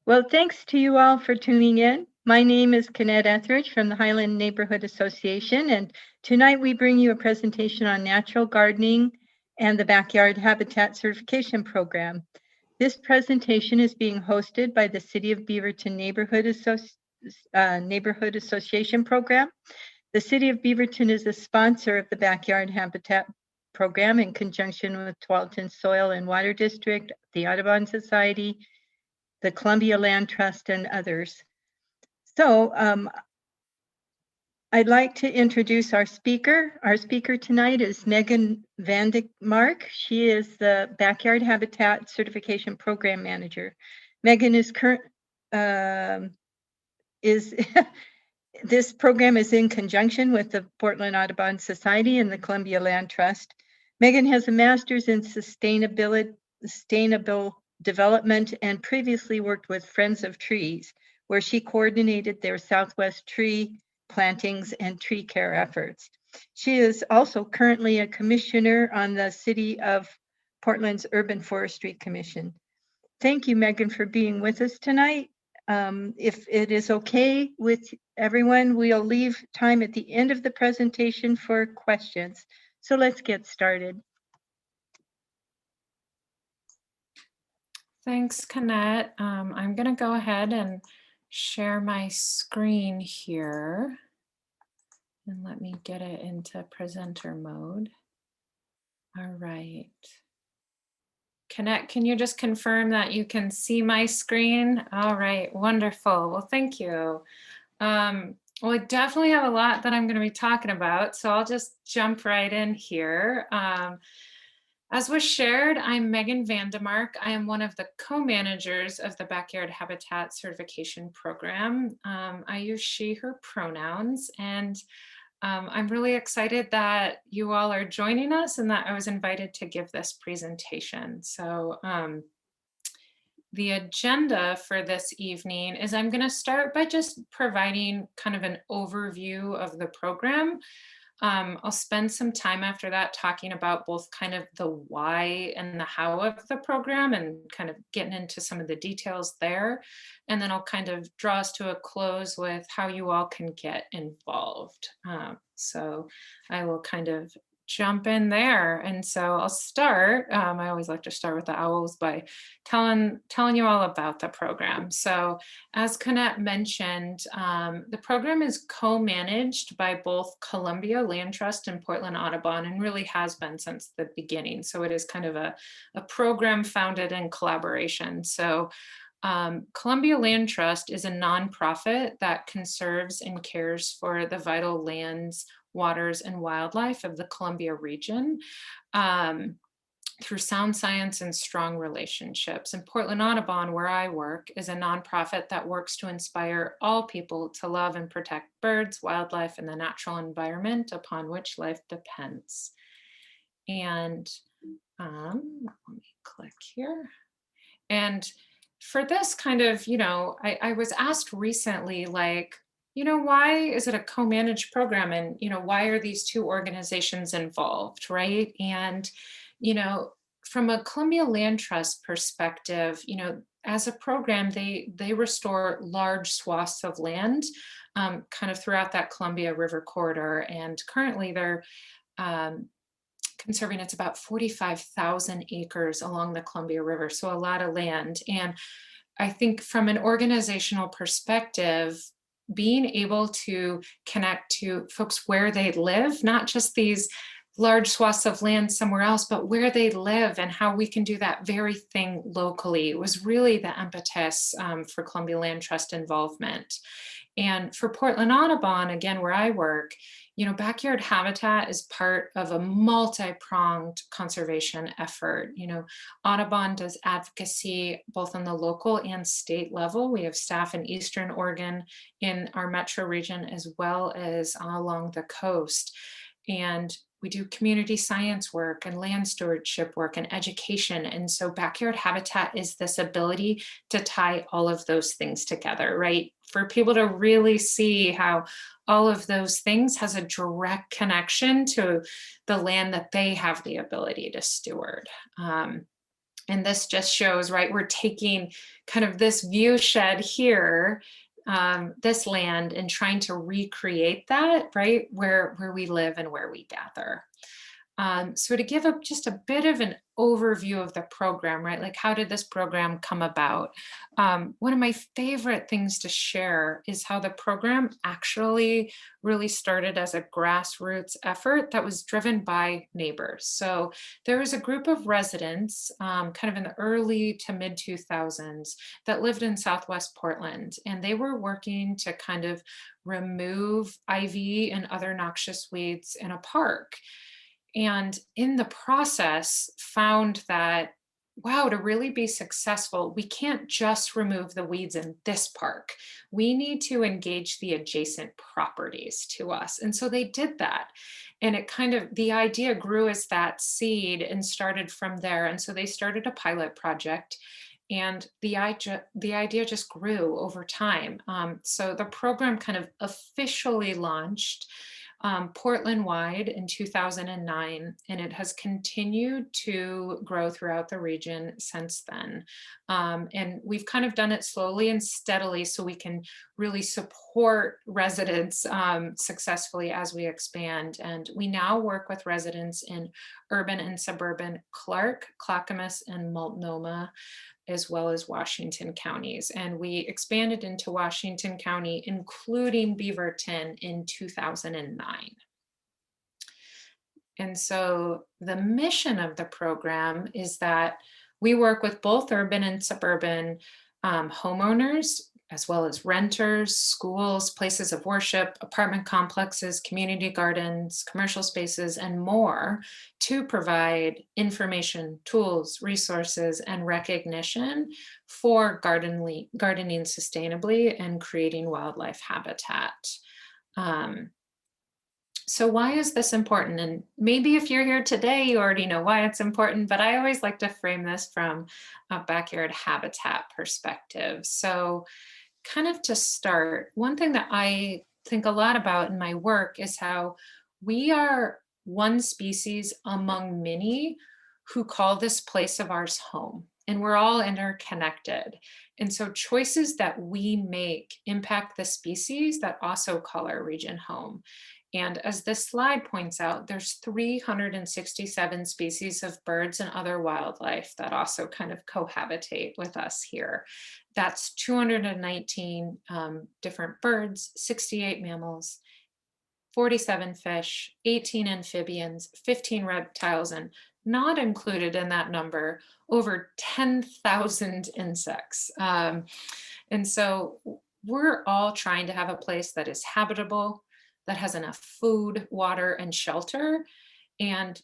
Well, thanks to you all for tuning in. My name is Kenneth Etheridge from the Highland Neighborhood Association, and tonight we bring you a presentation on natural gardening and the Backyard Habitat Certification Program. This presentation is being hosted by the City of Beaverton Neighborhood Association Program. The City of Beaverton is the sponsor of the Backyard Habitat Program in conjunction with Tualatin Soil and Water District, the Audubon Society, the Columbia Land Trust, and others. So I'd like to introduce our speaker. Our speaker tonight is Megan Vandemark. She is the Backyard Habitat Certification Program Manager. Megan is this program is in conjunction with the Portland Audubon Society and the Columbia Land Trust. Megan has a master's in sustainable development and previously worked with Friends of Trees, where she coordinated their Southwest tree plantings and tree care efforts. She is also currently a commissioner on the City of Portland's Urban Forestry Commission. Thank you, Megan, for being with us tonight. If it is okay with everyone, we'll leave time at the end of the presentation for questions. So let's get started. Thanks, Kenneth. I'm going to go ahead and share my screen here. And let me get it into presenter mode. All right. Kenneth, can you just confirm that you can see my screen? All right, wonderful. Well, thank you. Well, I definitely have a lot that I'm going to be talking about, so I'll just jump right in here. As was shared, I'm Megan Vandemark. I am one of the co-managers of the Backyard Habitat Certification Program. I use she, her pronouns, and I'm really excited that you all are joining us and that I was invited to give this presentation. So the agenda for this evening is I'm going to start by just providing kind of an overview of the program. I'll spend some time after that talking about both kind of the why and the how of the program and kind of getting into some of the details there. And then I'll kind of draw us to a close with how you all can get involved. So I will kind of jump in there. And so I'll start. I always like to start with the owls by telling you all about the program. So as Kenneth mentioned, the program is co-managed by both Columbia Land Trust and Portland Audubon, and really has been since the beginning. So it is kind of a program founded in collaboration. So Columbia Land Trust is a nonprofit that conserves and cares for the vital lands, waters, and wildlife of the Columbia region through sound science and strong relationships. And Portland Audubon, where I work, is a nonprofit that works to inspire all people to love and protect birds, wildlife, and the natural environment upon which life depends. And let me click here. And for this kind of, I was asked recently, like, why is it a co-managed program? And, why are these two organizations involved, right? And, from a Columbia Land Trust perspective, as a program, they restore large swaths of land kind of throughout that Columbia River corridor. And currently they're conserving, it's about 45,000 acres along the Columbia River. So a lot of land. And I think from an organizational perspective, being able to connect to folks where they live, not just these large swaths of land somewhere else, but where they live and how we can do that very thing locally was really the impetus for Columbia Land Trust involvement. And for Portland Audubon, again, where I work, backyard habitat is part of a multi-pronged conservation effort. Audubon does advocacy both on the local and state level. We have staff in Eastern Oregon, in our metro region, as well as along the coast. And we do community science work and land stewardship work and education. And so backyard habitat is this ability to tie all of those things together, right? For people to really see how all of those things has a direct connection to the land that they have the ability to steward. And this just shows, right, we're taking kind of this view shed here, this land, and trying to recreate that, right, where we live and where we gather. So to give just a bit of an overview of the program, right? Like, how did this program come about? One of my favorite things to share is how the program actually really started as a grassroots effort that was driven by neighbors. So there was a group of residents kind of in the early to mid 2000s that lived in Southwest Portland, and they were working to kind of remove ivy and other noxious weeds in a park. And in the process found that, wow, to really be successful, we can't just remove the weeds in this park. We need to engage the adjacent properties to us. And so they did that. And it kind of, the idea grew as that seed and started from there. And so they started a pilot project, and the idea just grew over time. So the program kind of officially launched Portland-wide in 2009, and it has continued to grow throughout the region since then. And we've kind of done it slowly and steadily so we can really support residents successfully as we expand. And we now work with residents in urban and suburban Clark, Clackamas, and Multnomah, as well as Washington counties. And we expanded into Washington County, including Beaverton, in 2009. And so the mission of the program is that we work with both urban and suburban homeowners, as well as renters, schools, places of worship, apartment complexes, community gardens, commercial spaces, and more, to provide information, tools, resources, and recognition for gardening sustainably and creating wildlife habitat. So why is this important? And maybe if you're here today, you already know why it's important, but I always like to frame this from a backyard habitat perspective. So kind of to start, one thing that I think a lot about in my work is how we are one species among many who call this place of ours home, and we're all interconnected. And so choices that we make impact the species that also call our region home. And as this slide points out, there's 367 species of birds and other wildlife that also kind of cohabitate with us here. That's 219 different birds, 68 mammals, 47 fish, 18 amphibians, 15 reptiles, and not included in that number, over 10,000 insects. And so we're all trying to have a place that is habitable, that has enough food, water, and shelter. And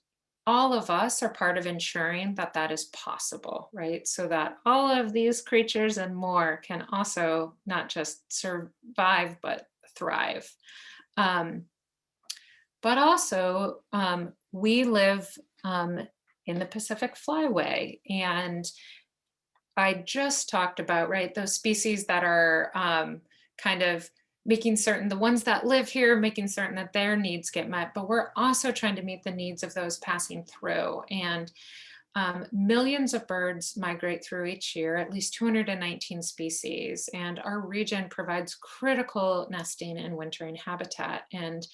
all of us are part of ensuring that that is possible, right? So that all of these creatures and more can also not just survive, but thrive. But also, we live in the Pacific Flyway. And I just talked about, right, those species that are kind of making certain, the ones that live here, making certain that their needs get met, but we're also trying to meet the needs of those passing through. And millions of birds migrate through each year, at least 219 species, and our region provides critical nesting and wintering habitat. And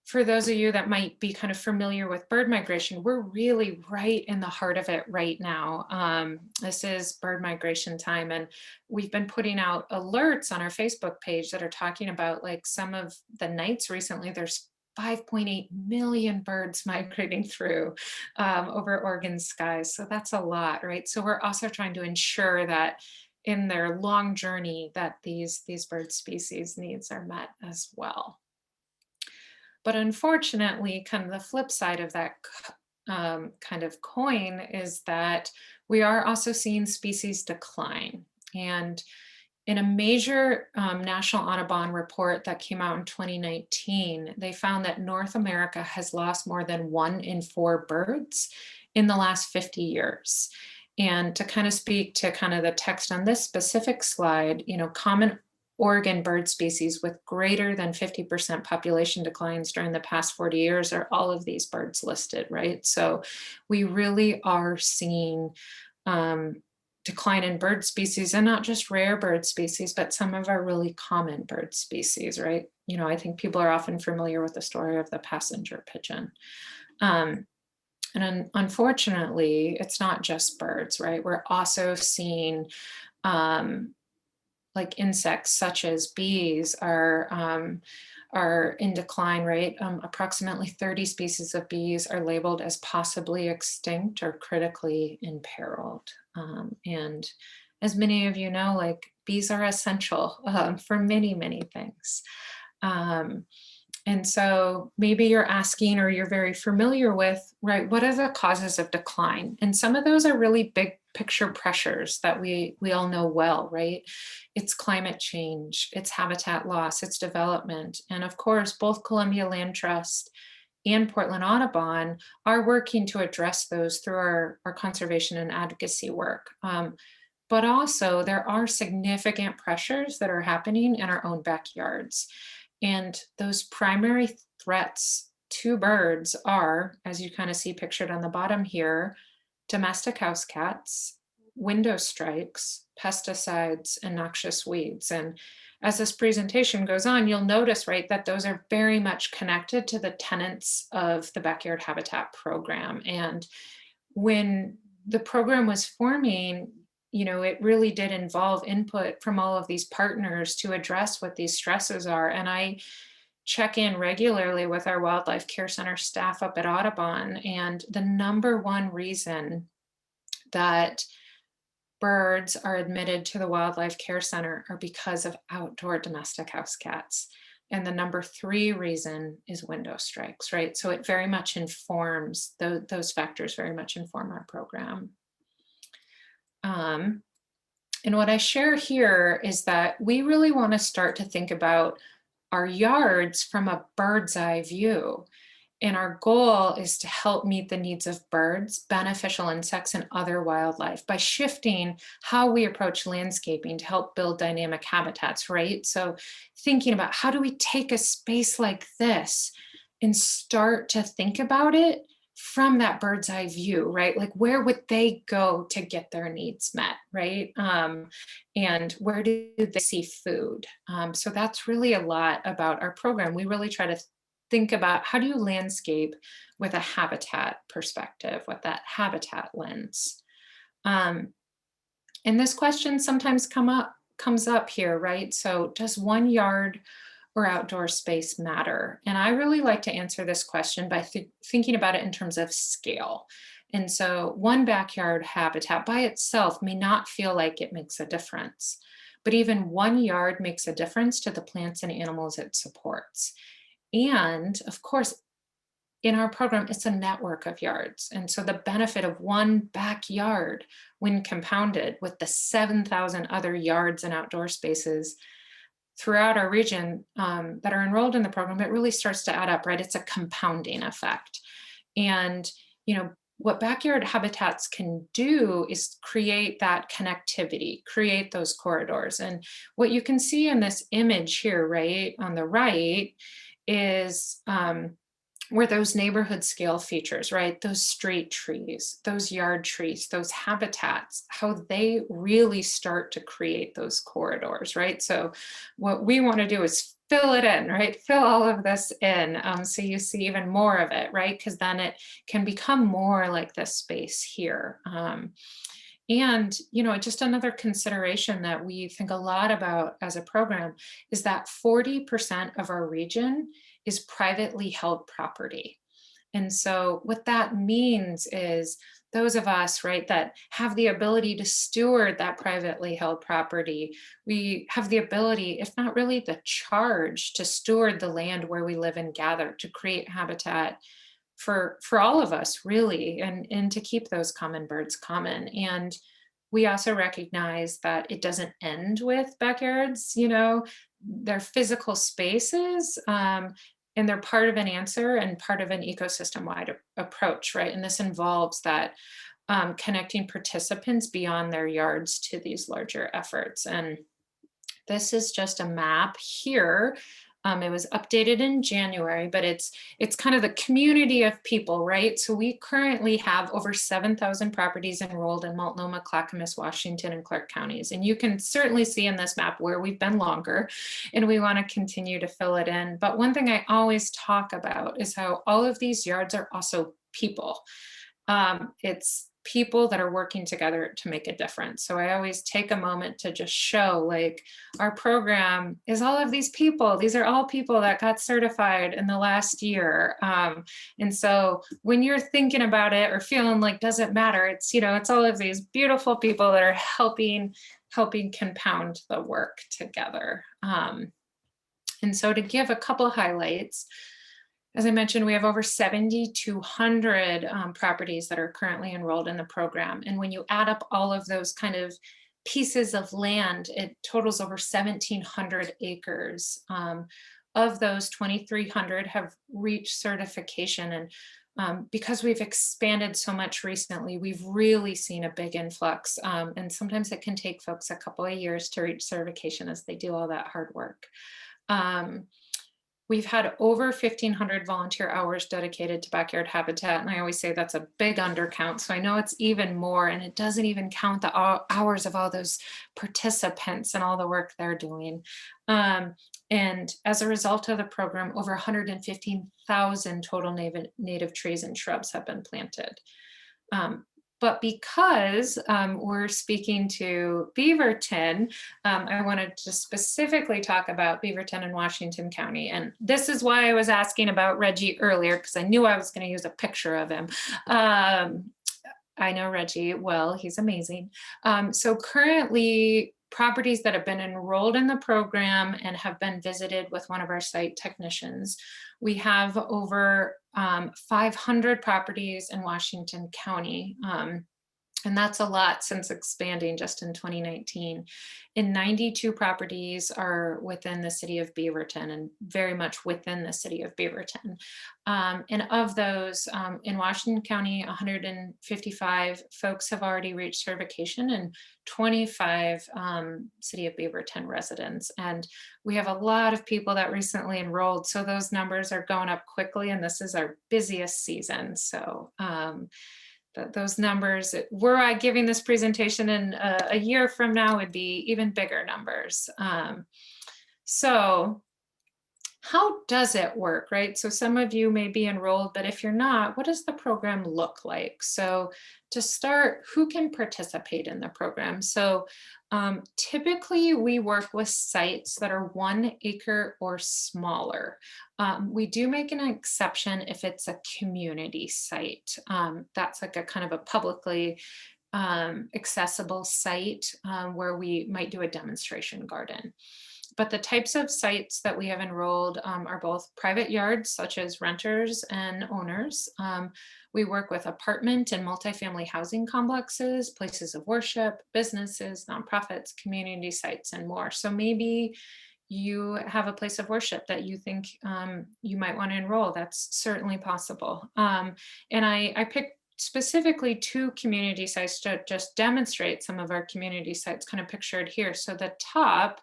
for those of you that might be kind of familiar with bird migration, we're really right in the heart of it right now. This is bird migration time, and we've been putting out alerts on our Facebook page that are talking about, like, some of the nights recently, there's 5.8 million birds migrating through over Oregon skies. So that's a lot, right? So we're also trying to ensure that in their long journey that these bird species needs are met as well. But unfortunately, kind of the flip side of that kind of coin is that we are also seeing species decline. And in a major National Audubon report that came out in 2019, they found that North America has lost more than 1 in 4 birds in the last 50 years. And to kind of speak to kind of the text on this specific slide, you know, common Oregon bird species with greater than 50% population declines during the past 40 years are all of these birds listed, right? So we really are seeing decline in bird species, and not just rare bird species, but some of our really common bird species, right? You know, I think people are often familiar with the story of the passenger pigeon. And unfortunately, it's not just birds, right? We're also seeing like insects such as bees are in decline, right? Approximately 30 species of bees are labeled as possibly extinct or critically imperiled. And as many of you know, like bees are essential for many, many things. And so maybe you're asking, or you're very familiar with, right, what are the causes of decline? And some of those are really big picture pressures that we all know well, right? It's climate change, it's habitat loss, it's development. And of course, both Columbia Land Trust and Portland Audubon are working to address those through our conservation and advocacy work. But also there are significant pressures that are happening in our own backyards. And those primary threats to birds are, as you kind of see pictured on the bottom here, domestic house cats, window strikes, pesticides, and noxious weeds. And as this presentation goes on, you'll notice, right, that those are very much connected to the tenets of the Backyard Habitat Program. And when the program was forming, you know, it really did involve input from all of these partners to address what these stresses are. And I check in regularly with our wildlife care center staff up at Audubon. And the number one reason that birds are admitted to the wildlife care center are because of outdoor domestic house cats. And the number three reason is window strikes, right? So it very much informs, those factors very much inform our program. And what I share here is that we really want to start to think about our yards from a bird's eye view. And our goal is to help meet the needs of birds, beneficial insects, and other wildlife by shifting how we approach landscaping to help build dynamic habitats, right? So thinking about how do we take a space like this and start to think about it from that bird's eye view, right? Like where would they go to get their needs met, right? And where do they see food? So that's really a lot about our program. We really try to think about how do you landscape with a habitat perspective, with that habitat lens. And this question sometimes comes up here, right? So does 1 yard or outdoor space matter? And I really like to answer this question by thinking about it in terms of scale. And so 1 backyard habitat by itself may not feel like it makes a difference, but even 1 yard makes a difference to the plants and animals it supports. And of course, in our program, it's a network of yards. And so the benefit of 1 backyard, when compounded with the 7,000 other yards and outdoor spaces throughout our region that are enrolled in the program, it really starts to add up, right? It's a compounding effect. And, you know, what backyard habitats can do is create that connectivity, create those corridors. And what you can see in this image here, right, on the right, is where those neighborhood scale features, right? Those street trees, those yard trees, those habitats, how they really start to create those corridors, right? So what we want to do is fill it in, right? Fill all of this in so you see even more of it, right? Because then it can become more like this space here. And, you know, just another consideration that we think a lot about as a program is that 40% of our region is privately held property. And so what that means is those of us, right, that have the ability to steward that privately held property, we have the ability, if not really the charge, to steward the land where we live and gather, to create habitat for all of us, really, and to keep those common birds common. And we also recognize that it doesn't end with backyards, you know, they're physical spaces, and they're part of an answer and part of an ecosystem-wide approach, right? And this involves that connecting participants beyond their yards to these larger efforts. And this is just a map here It was updated in January, but it's kind of the community of people, right? So we currently have over 7,000 properties enrolled in Multnomah, Clackamas, Washington, and Clark counties. And you can certainly see in this map where we've been longer, and we want to continue to fill it in. But one thing I always talk about is how all of these yards are also people. It's people that are working together to make a difference. So I always take a moment to just show, like, our program is all of these people. These are all people that got certified in the last year. And so when you're thinking about it or feeling like, does it matter? It's, you know, it's all of these beautiful people that are helping compound the work together. And so to give a couple highlights, as I mentioned, we have over 7,200 properties that are currently enrolled in the program. And when you add up all of those kind of pieces of land, it totals over 1,700 acres. Of those, 2,300 have reached certification. And because we've expanded so much recently, we've really seen a big influx. And sometimes it can take folks a couple of years to reach certification as they do all that hard work. We've had over 1,500 volunteer hours dedicated to backyard habitat. And I always say that's a big undercount. So I know it's even more, and it doesn't even count the hours of all those participants and all the work they're doing. And as a result of the program, over 115,000 total native trees and shrubs have been planted. But because we're speaking to Beaverton, I wanted to specifically talk about Beaverton and Washington County. And this is why I was asking about Veggie earlier, because I knew I was going to use a picture of him. I know Veggie well, he's amazing. So currently, properties that have been enrolled in the program and have been visited with one of our site technicians, we have over 500 properties in Washington County. And that's a lot since expanding just in 2019. And 92 properties are within the city of Beaverton and very much within the city of Beaverton. And of those, in Washington County, 155 folks have already reached certification and 25 city of Beaverton residents. And we have a lot of people that recently enrolled. So those numbers are going up quickly, and this is our busiest season. So those numbers, were I giving this presentation in a year from now, would be even bigger numbers. So how does it work, right? So some of you may be enrolled, but if you're not, what does the program look like? So to start, who can participate in the program? So typically we work with sites that are 1 acre or smaller. We do make an exception if it's a community site. That's like a kind of a publicly accessible site where we might do a demonstration garden. But the types of sites that we have enrolled are both private yards, such as renters and owners. We work with apartment and multifamily housing complexes, places of worship, businesses, nonprofits, community sites, and more. So maybe you have a place of worship that you think you might want to enroll. That's certainly possible. And I picked specifically 2 community sites to just demonstrate some of our community sites kind of pictured here. So the top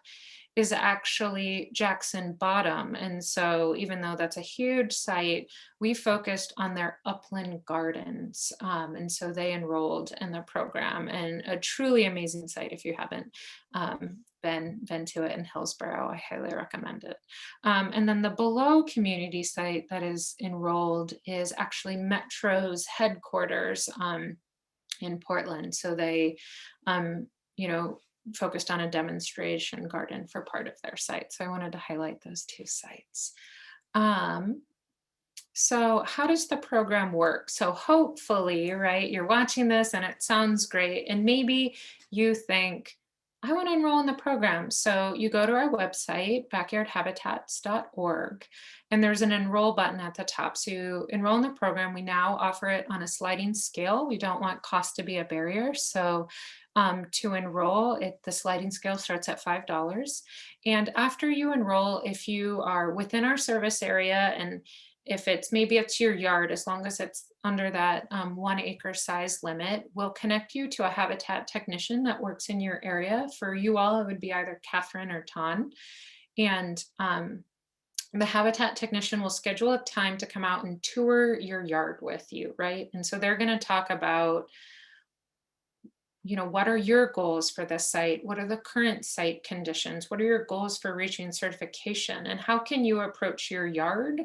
is actually Jackson Bottom. And so even though that's a huge site, we focused on their upland gardens. And so they enrolled in the program, and a truly amazing site. If you haven't been to it in Hillsborough, I highly recommend it. And then the below community site that is enrolled is actually Metro's headquarters in Portland. So they, focused on a demonstration garden for part of their site. So I wanted to highlight those 2 sites. So how does the program work? So hopefully, right, you're watching this and it sounds great. And maybe you think, I want to enroll in the program. So you go to our website, backyardhabitats.org, and there's an enroll button at the top. So you enroll in the program. We now offer it on a sliding scale. We don't want cost to be a barrier. So to enroll, the sliding scale starts at $5. And after you enroll, if you are within our service area, and if maybe it's your yard, as long as it's under that 1 acre size limit, we'll connect you to a habitat technician that works in your area. For you all, it would be either Catherine or Ton. And the habitat technician will schedule a time to come out and tour your yard with you, right? And so they're going to talk about, what are your goals for this site? What are the current site conditions? What are your goals for reaching certification? And how can you approach your yard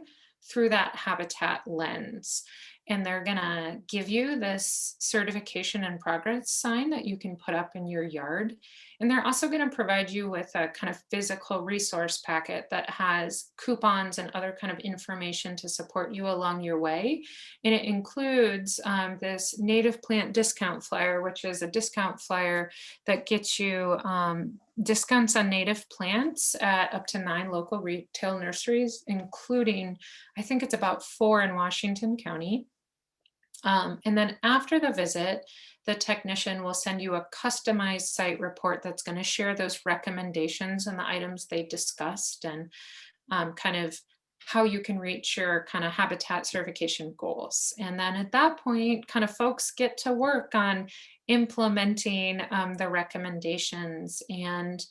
through that habitat lens? And they're going to give you this certification and progress sign that you can put up in your yard. And they're also going to provide you with a kind of physical resource packet that has coupons and other kind of information to support you along your way. And it includes this native plant discount flyer, which is a discount flyer that gets you discounts on native plants at up to 9 local retail nurseries, including, I think it's about 4 in Washington County. And then after the visit, the technician will send you a customized site report that's going to share those recommendations and the items they discussed, and kind of how you can reach your kind of habitat certification goals. And then at that point, kind of folks get to work on implementing the recommendations. And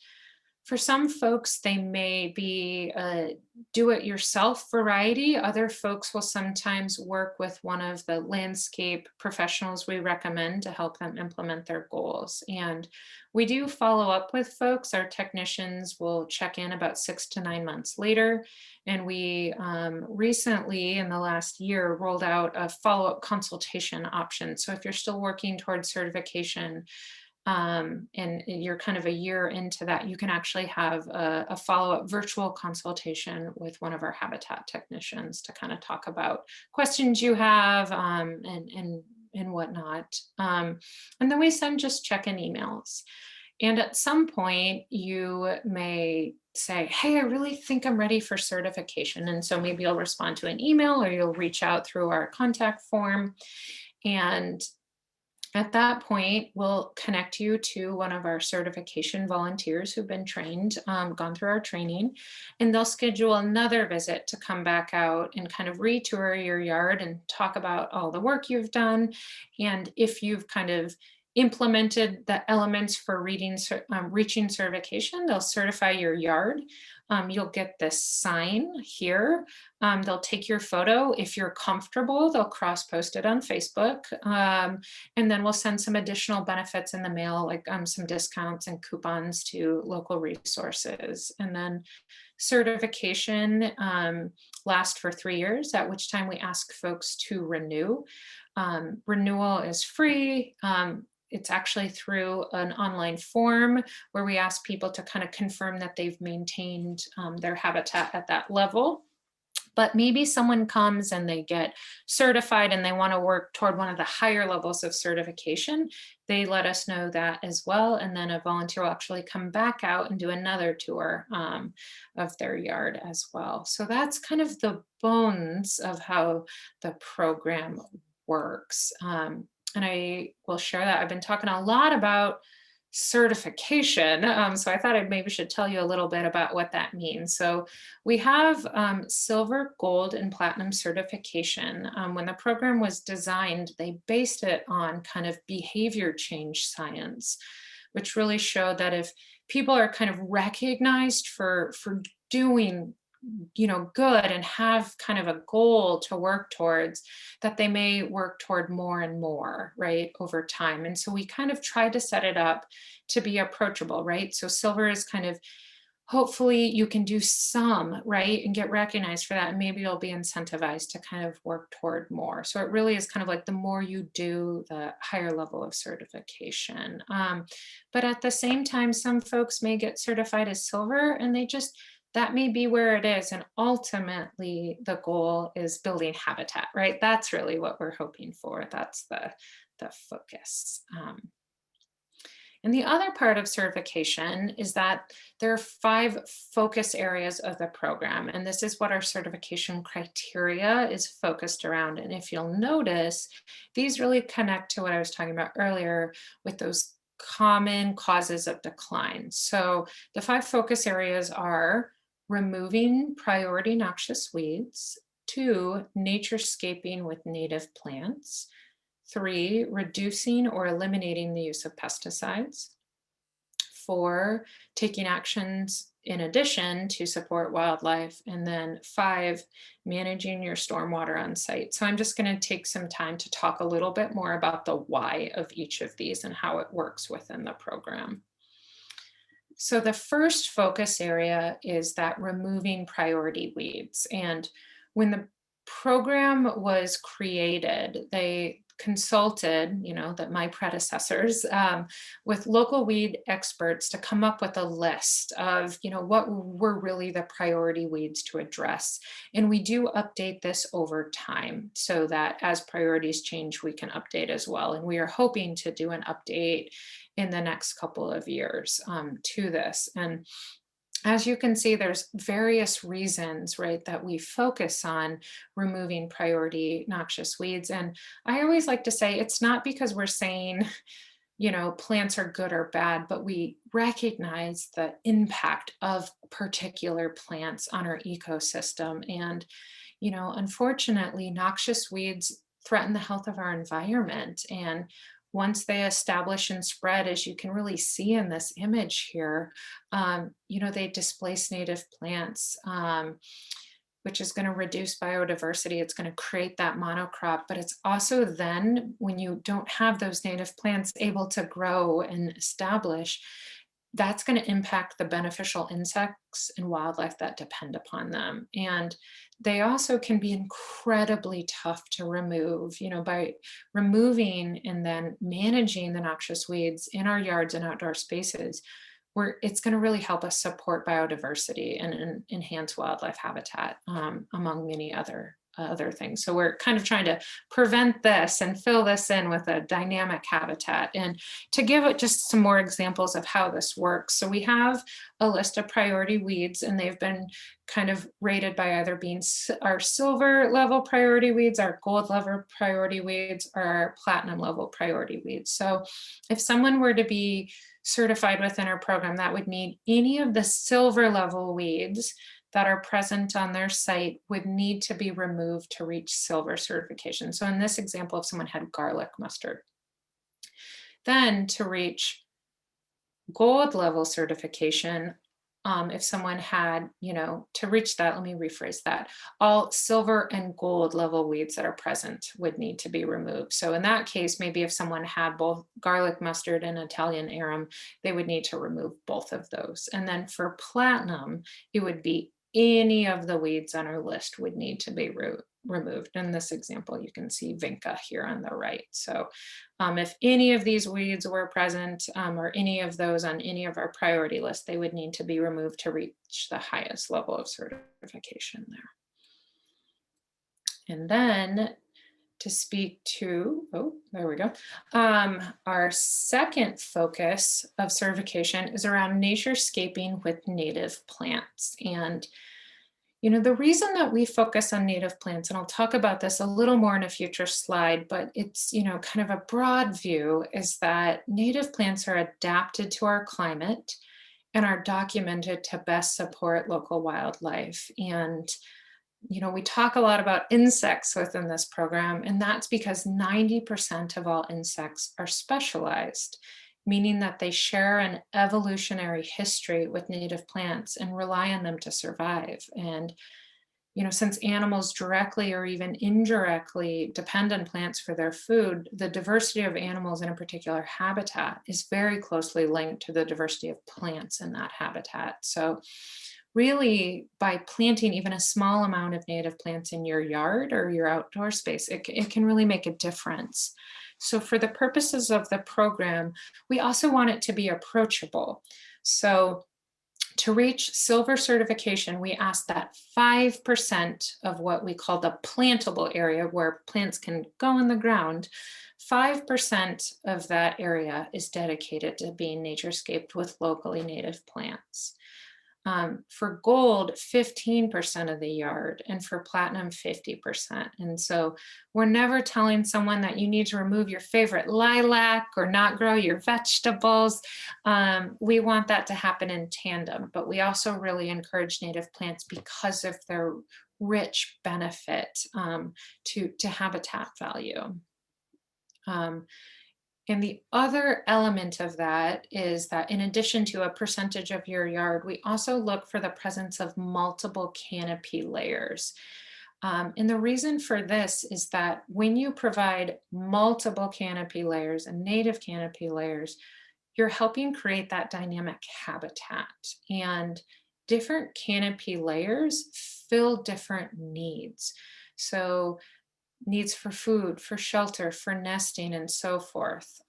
for some folks, they may be a do-it-yourself variety. Other folks will sometimes work with one of the landscape professionals we recommend to help them implement their goals. And we do follow up with folks. Our technicians will check in about 6 to 9 months later. And we recently, in the last year, rolled out a follow-up consultation option. So if you're still working towards certification, and you're kind of a year into that, you can actually have a follow-up virtual consultation with one of our habitat technicians to kind of talk about questions you have, and whatnot. And then we send just check-in emails. And at some point, you may say, hey, I really think I'm ready for certification. And so maybe you'll respond to an email, or you'll reach out through our contact form. And at that point, we'll connect you to one of our certification volunteers who've been trained, gone through our training, and they'll schedule another visit to come back out and kind of retour your yard and talk about all the work you've done. And if you've kind of implemented the elements for reaching certification, they'll certify your yard. You'll get this sign here. They'll take your photo. If you're comfortable, they'll cross-post it on Facebook. And then we'll send some additional benefits in the mail, like some discounts and coupons to local resources. And then certification lasts for 3 years, at which time we ask folks to renew. Renewal is free. It's actually through an online form where we ask people to kind of confirm that they've maintained their habitat at that level. But maybe someone comes and they get certified and they want to work toward one of the higher levels of certification. They let us know that as well. And then a volunteer will actually come back out and do another tour of their yard as well. So that's kind of the bones of how the program works. And I will share that. I've been talking a lot about certification. So I thought I maybe should tell you a little bit about what that means. So we have silver, gold, and platinum certification. When the program was designed, they based it on kind of behavior change science, which really showed that if people are kind of recognized for doing good and have kind of a goal to work towards, that they may work toward more and more, right, over time. And so we kind of tried to set it up to be approachable, right? So silver is kind of, hopefully you can do some, right, and get recognized for that. And maybe you'll be incentivized to kind of work toward more. So it really is kind of like the more you do, the higher level of certification. But at the same time, some folks may get certified as silver, and that may be where it is. And ultimately, the goal is building habitat, right? That's really what we're hoping for. That's the focus. And the other part of certification is that there are 5 focus areas of the program. And this is what our certification criteria is focused around. And if you'll notice, these really connect to what I was talking about earlier with those common causes of decline. So the 5 focus areas are removing priority noxious weeds, 2, nature scaping with native plants, 3, reducing or eliminating the use of pesticides, 4, taking actions in addition to support wildlife. And then 5, managing your stormwater on site. So I'm just going to take some time to talk a little bit more about the why of each of these and how it works within the program. So the first focus area is that removing priority weeds. And when the program was created, they consulted, that my predecessors, with local weed experts to come up with a list of, what were really the priority weeds to address. And we do update this over time so that as priorities change, we can update as well. And we are hoping to do an update in the next couple of years to this. And as you can see, there's various reasons, right, that we focus on removing priority noxious weeds. And I always like to say it's not because we're saying, plants are good or bad, but we recognize the impact of particular plants on our ecosystem. And, unfortunately, noxious weeds threaten the health of our environment. And once they establish and spread, as you can really see in this image here, they displace native plants, which is going to reduce biodiversity. It's going to create that monocrop, but it's also then, when you don't have those native plants able to grow and establish, that's going to impact the beneficial insects and wildlife that depend upon them. And they also can be incredibly tough to remove, by removing and then managing the noxious weeds in our yards and outdoor spaces, where it's going to really help us support biodiversity and enhance wildlife habitat, among many other things. So we're kind of trying to prevent this and fill this in with a dynamic habitat. And to give it just some more examples of how this works. So we have a list of priority weeds, and they've been kind of rated by either being our silver level priority weeds, our gold level priority weeds, or our platinum level priority weeds. So if someone were to be certified within our program, that would mean any of the silver level weeds that are present on their site would need to be removed to reach silver certification. So in this example, if someone had garlic mustard, then to reach gold level certification, if someone had, to reach that, let me rephrase that, all silver and gold level weeds that are present would need to be removed. So in that case, maybe if someone had both garlic mustard and Italian arum, they would need to remove both of those. And then for platinum, it would be any of the weeds on our list would need to be removed. In this example, you can see vinca here on the right. So if any of these weeds were present, or any of those on any of our priority lists, they would need to be removed to reach the highest level of certification there. And then to speak to, there we go. Our second focus of certification is around nature scaping with native plants. And the reason that we focus on native plants, and I'll talk about this a little more in a future slide, but it's, kind of a broad view, is that native plants are adapted to our climate and are documented to best support local wildlife. And we talk a lot about insects within this program, and that's because 90% of all insects are specialized, meaning that they share an evolutionary history with native plants and rely on them to survive. And, since animals directly or even indirectly depend on plants for their food, the diversity of animals in a particular habitat is very closely linked to the diversity of plants in that habitat. So really, by planting even a small amount of native plants in your yard or your outdoor space, it can really make a difference. So for the purposes of the program, we also want it to be approachable. So to reach silver certification, we ask that 5% of what we call the plantable area, where plants can go in the ground, 5% of that area is dedicated to being naturescaped with locally native plants. For gold, 15% of the yard, and for platinum, 50%. And so we're never telling someone that you need to remove your favorite lilac or not grow your vegetables. We want that to happen in tandem, but we also really encourage native plants because of their rich benefit to habitat value. And the other element of that is that in addition to a percentage of your yard, we also look for the presence of multiple canopy layers. And the reason for this is that when you provide multiple canopy layers and native canopy layers, you're helping create that dynamic habitat. And different canopy layers fill different needs. So needs for food, for shelter, for nesting, and so forth.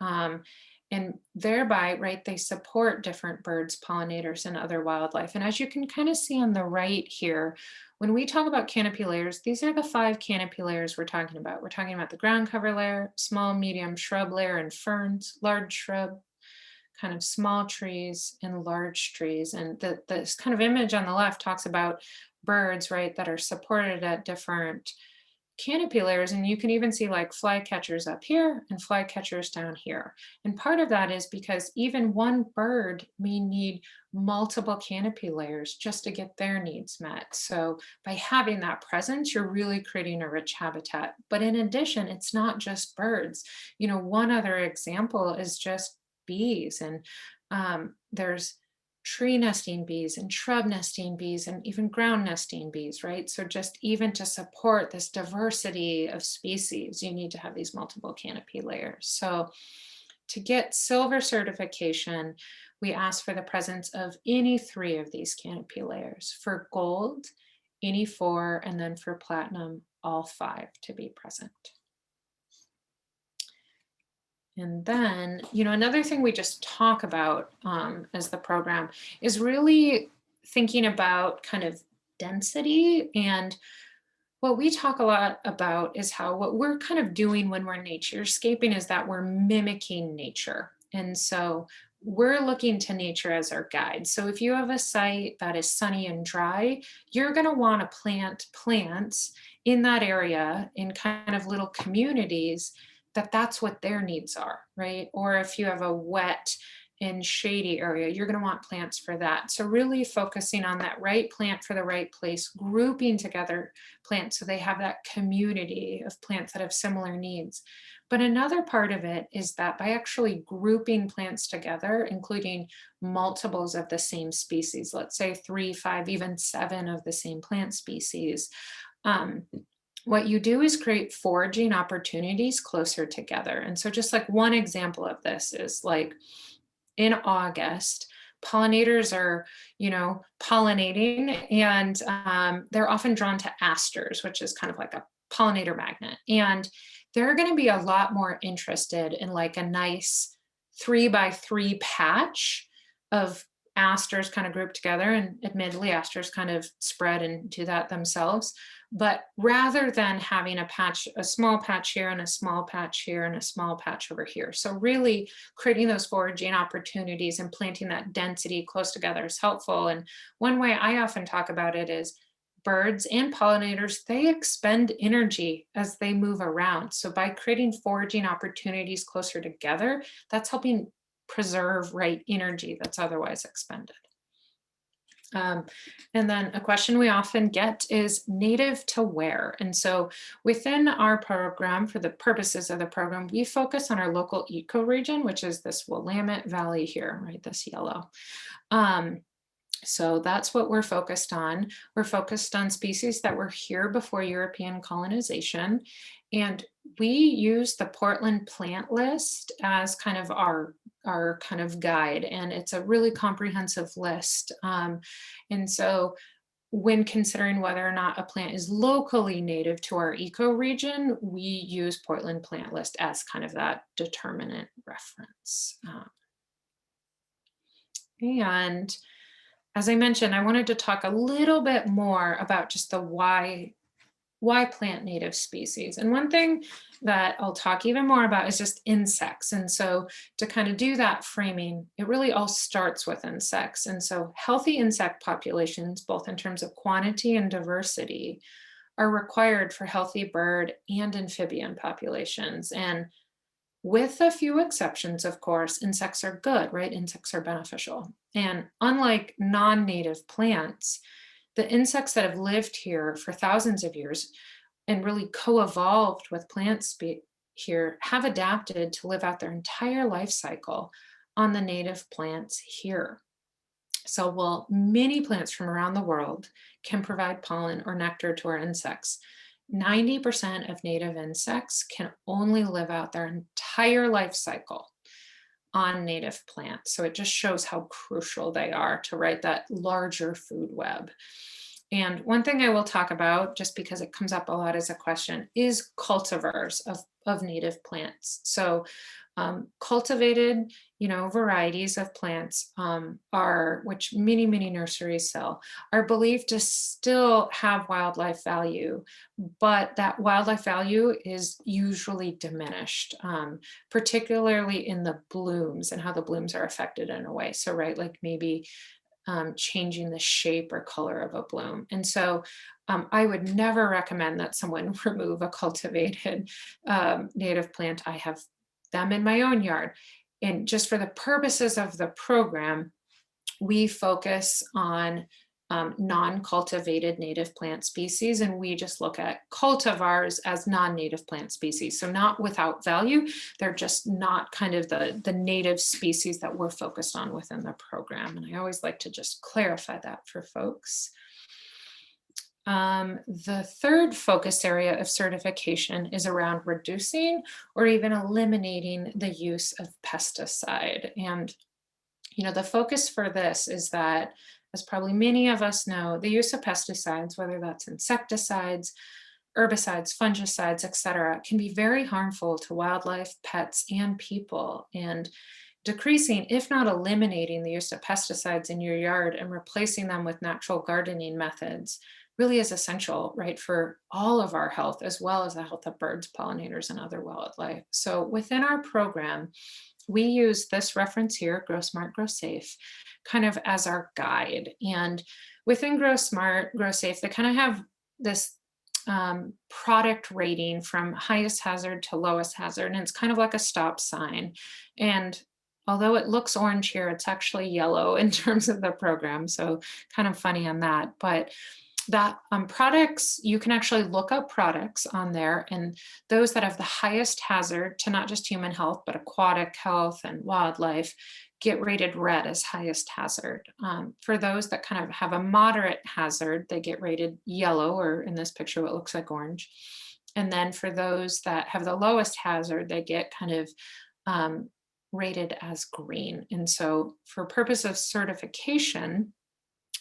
And thereby, right, they support different birds, pollinators, and other wildlife. And as you can kind of see on the right here, when we talk about canopy layers, these are the 5 canopy layers we're talking about. We're talking about the ground cover layer, small, medium shrub layer, and ferns, large shrub, kind of small trees, and large trees. And this kind of image on the left talks about birds, right, that are supported at different canopy layers, and you can even see like flycatchers up here and flycatchers down here. And part of that is because even one bird may need multiple canopy layers just to get their needs met. So by having that presence, you're really creating a rich habitat. But in addition, it's not just birds. You know, one other example is just bees, and there's tree nesting bees and shrub nesting bees and even ground nesting bees, right? So just even to support this diversity of species, you need to have these multiple canopy layers. So to get silver certification, we ask for the presence of any 3 of these canopy layers. For gold, any 4, and then for platinum, all 5 to be present. And then, you know, another thing we just talk about as the program is really thinking about kind of density. And what we talk a lot about is how what we're kind of doing when we're naturescaping is that we're mimicking nature. And so we're looking to nature as our guide. So if you have a site that is sunny and dry, you're going to want to plant plants in that area in kind of little communities that's what their needs are, right? Or if you have a wet and shady area, you're going to want plants for that. So really focusing on that right plant for the right place, grouping together plants so they have that community of plants that have similar needs. But another part of it is that by actually grouping plants together, including multiples of the same species, let's say 3, 5, even 7 of the same plant species, what you do is create foraging opportunities closer together. And so just like one example of this is like in August, pollinators are, you know, pollinating, and they're often drawn to asters, which is kind of like a pollinator magnet. And they're going to be a lot more interested in like a nice 3x3 patch of asters kind of grouped together. And admittedly, asters kind of spread and do that themselves. But rather than having a small patch here and a small patch here and a small patch over here. So really creating those foraging opportunities and planting that density close together is helpful. And one way I often talk about it is birds and pollinators, they expend energy as they move around. So by creating foraging opportunities closer together, that's helping preserve, right, energy that's otherwise expended. And then a question we often get is native to where? And so within our program, for the purposes of the program, we focus on our local ecoregion, which is this Willamette Valley here, right, this yellow. So that's what we're focused on. We're focused on species that were here before European colonization. And we use the Portland plant list as kind of our kind of guide. And it's a really comprehensive list. And so when considering whether or not a plant is locally native to our ecoregion, we use Portland plant list as kind of that determinant reference. And as I mentioned, I wanted to talk a little bit more about just the why plant native species. And one thing that I'll talk even more about is just insects. And so to kind of do that framing, it really all starts with insects. And so healthy insect populations, both in terms of quantity and diversity, are required for healthy bird and amphibian populations. And with a few exceptions, of course, insects are good, right? Insects are beneficial. And unlike non-native plants, the insects that have lived here for thousands of years and really co-evolved with plants here have adapted to live out their entire life cycle on the native plants here. So while many plants from around the world can provide pollen or nectar to our insects, 90% of native insects can only live out their entire life cycle on native plants. So it just shows how crucial they are to write that larger food web. And one thing I will talk about, just because it comes up a lot as a question, is cultivars of native plants. So cultivated, varieties of plants which many nurseries sell, are believed to still have wildlife value, but that wildlife value is usually diminished, particularly in the blooms and how the blooms are affected in a way. So, right, like maybe changing the shape or color of a bloom. And so I would never recommend that someone remove a cultivated native plant. I have them in my own yard. And just for the purposes of the program, we focus on non-cultivated native plant species, and we just look at cultivars as non-native plant species. So not without value, they're just not kind of the native species that we're focused on within the program. And I always like to just clarify that for folks. The third focus area of certification is around reducing or even eliminating the use of pesticide. And, the focus for this is that, as probably many of us know, the use of pesticides, whether that's insecticides, herbicides, fungicides, etc., can be very harmful to wildlife, pets, and people. And decreasing, if not eliminating, the use of pesticides in your yard and replacing them with natural gardening methods really is essential, right, for all of our health, as well as the health of birds, pollinators, and other wildlife. So within our program, we use this reference here, Grow Smart, Grow Safe, kind of as our guide. And within Grow Smart, Grow Safe, they kind of have this product rating from highest hazard to lowest hazard. And it's kind of like a stop sign. And although it looks orange here, it's actually yellow in terms of the program. So kind of funny on that. But that products, you can actually look up products on there, and those that have the highest hazard to not just human health, but aquatic health and wildlife get rated red as highest hazard. For those that kind of have a moderate hazard, they get rated yellow, or in this picture, what looks like orange. And then for those that have the lowest hazard, they get kind of rated as green. And so for purpose of certification,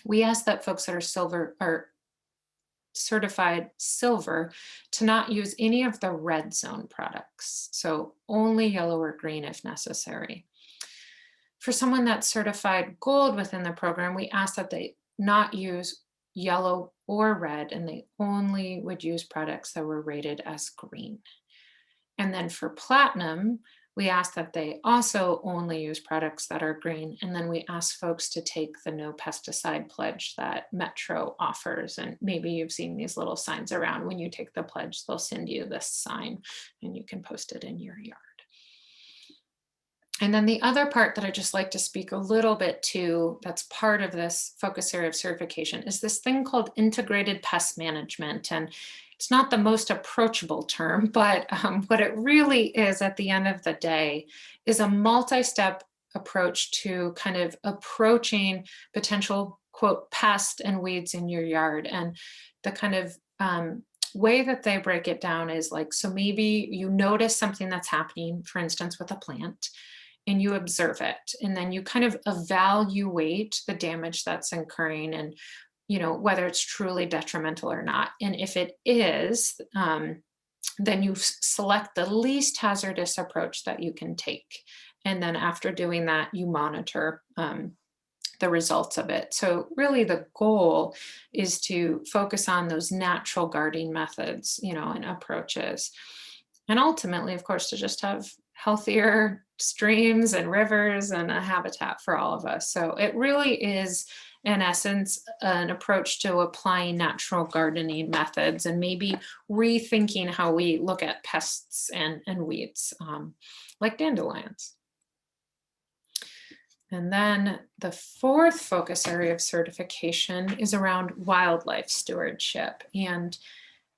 we ask that folks that are silver or certified silver to not use any of the red zone products. So only yellow or green if necessary. For someone that's certified gold within the program, we ask that they not use yellow or red, and they only would use products that were rated as green. And then for platinum, we ask that they also only use products that are green. And then we ask folks to take the no pesticide pledge that Metro offers. And maybe you've seen these little signs around. When you take the pledge, they'll send you this sign and you can post it in your yard. And then the other part that I just like to speak a little bit to, that's part of this focus area of certification, is this thing called integrated pest management. And it's not the most approachable term, but what it really is at the end of the day is a multi-step approach to kind of approaching potential, quote, pest and weeds in your yard. And the kind of way that they break it down is like, so maybe you notice something that's happening, for instance, with a plant, and you observe it, and then you kind of evaluate the damage that's occurring and whether it's truly detrimental or not. And if it is, then you select the least hazardous approach that you can take. And then after doing that, you monitor the results of it. So really the goal is to focus on those natural gardening methods, and approaches. And ultimately, of course, to just have healthier streams and rivers and a habitat for all of us. So it really is, in essence, an approach to applying natural gardening methods and maybe rethinking how we look at pests and weeds, like dandelions. And then the fourth focus area of certification is around wildlife stewardship. And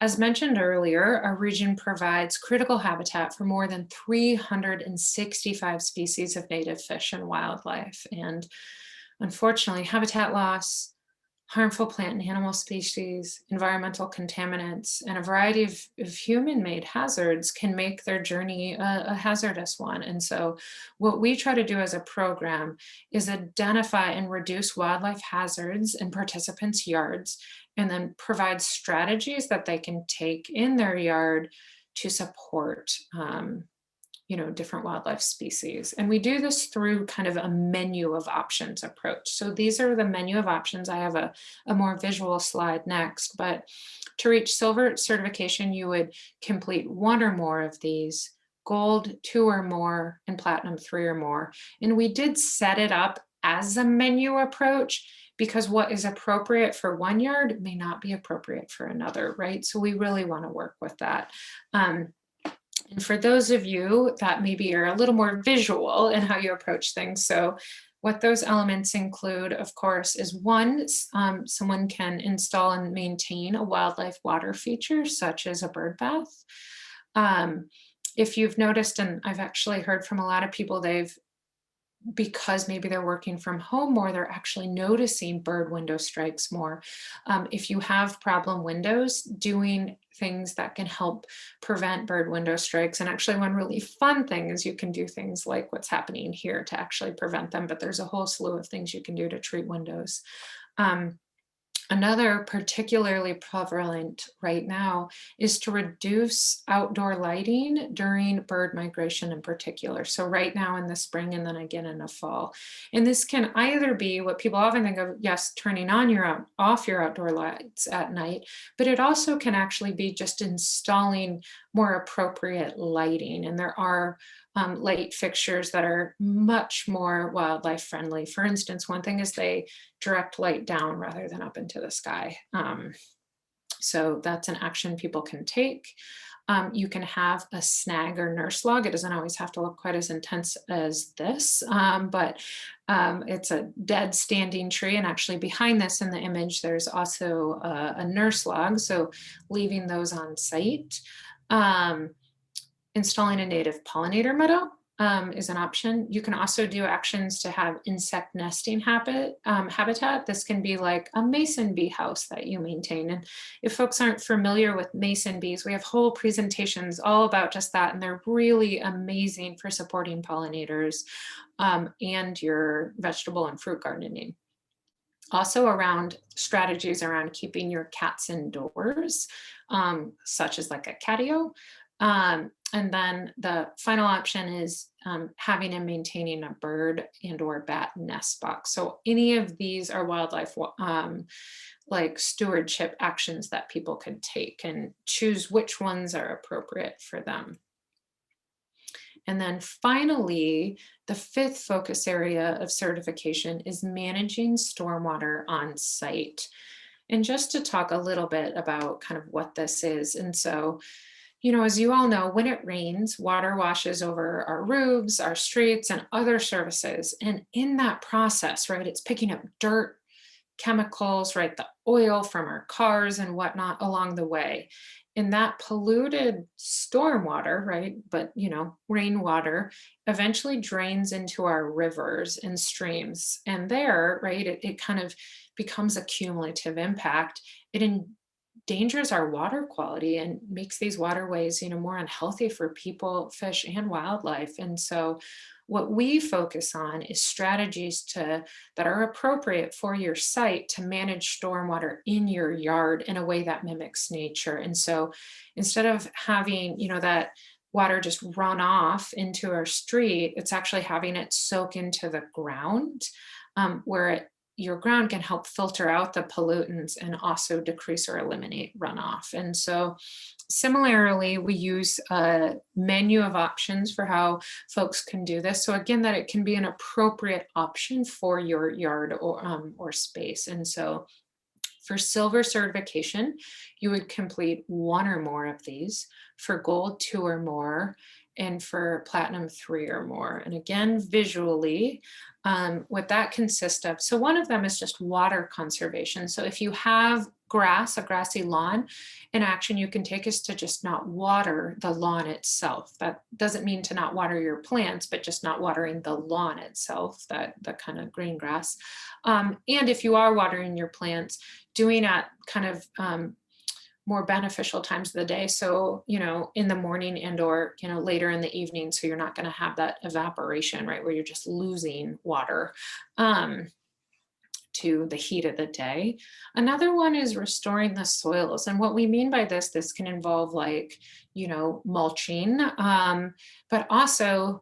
As mentioned earlier, our region provides critical habitat for more than 365 species of native fish and wildlife. And unfortunately, habitat loss, harmful plant and animal species, environmental contaminants, and a variety of human-made hazards can make their journey a hazardous one. And so what we try to do as a program is identify and reduce wildlife hazards in participants' yards, and then provide strategies that they can take in their yard to support different wildlife species. And we do this through kind of a menu of options approach. So these are the menu of options. I have a more visual slide next, but to reach silver certification, you would complete 1 or more of these, gold 2 or more, and platinum 3 or more. And we did set it up as a menu approach because what is appropriate for one yard may not be appropriate for another, right? So we really want to work with that. And for those of you that maybe are a little more visual in how you approach things, so what those elements include, of course, is one, someone can install and maintain a wildlife water feature, such as a bird bath. If you've noticed, and I've actually heard from a lot of people, because maybe they're working from home more, they're actually noticing bird window strikes more. If you have problem windows, doing things that can help prevent bird window strikes. And actually one really fun thing is you can do things like what's happening here to actually prevent them, but there's a whole slew of things you can do to treat windows. Another particularly prevalent right now is to reduce outdoor lighting during bird migration in particular. So right now in the spring and then again in the fall. And this can either be what people often think of, yes, turning on off your outdoor lights at night, but it also can actually be just installing more appropriate lighting. And there are light fixtures that are much more wildlife friendly. For instance, one thing is they direct light down rather than up into the sky. So that's an action people can take. You can have a snag or nurse log. It doesn't always have to look quite as intense as this, but it's a dead standing tree. And actually behind this in the image, there's also a nurse log. So leaving those on site. Installing a native pollinator meadow is an option. You can also do actions to have insect nesting habitat. This can be like a mason bee house that you maintain. And if folks aren't familiar with mason bees, we have whole presentations all about just that. And they're really amazing for supporting pollinators and your vegetable and fruit gardening. Also around strategies around keeping your cats indoors, such as like a catio. And then the final option is having and maintaining a bird and or bat nest box. So any of these are wildlife like stewardship actions that people can take and choose which ones are appropriate for them. And then finally, the 5th focus area of certification is managing stormwater on site. And just to talk a little bit about kind of what this is. And so, as you all know, when it rains, water washes over our roofs, our streets, and other surfaces. And in that process, right, it's picking up dirt, chemicals, right, the oil from our cars and whatnot along the way. And that polluted stormwater, right, but, rainwater eventually drains into our rivers and streams. And there, right, it kind of becomes a cumulative impact. It endangers our water quality and makes these waterways, more unhealthy for people, fish, and wildlife. And so what we focus on is strategies that are appropriate for your site to manage stormwater in your yard in a way that mimics nature. And so instead of having, that water just run off into our street, it's actually having it soak into the ground where your ground can help filter out the pollutants and also decrease or eliminate runoff. And so similarly, we use a menu of options for how folks can do this. So again, that it can be an appropriate option for your yard or space. And so for silver certification, you would complete 1 or more of these. For gold, 2 or more. And for platinum, 3 or more. And again, visually, what that consists of. So one of them is just water conservation. So if you have grass, a grassy lawn, an action you can take is to just not water the lawn itself. That doesn't mean to not water your plants, but just not watering the lawn itself, that the kind of green grass. And if you are watering your plants, doing at kind of more beneficial times of the day. So, in the morning and or, later in the evening. So you're not going to have that evaporation, right? Where you're just losing water to the heat of the day. Another one is restoring the soils. And what we mean by this can involve like, mulching, but also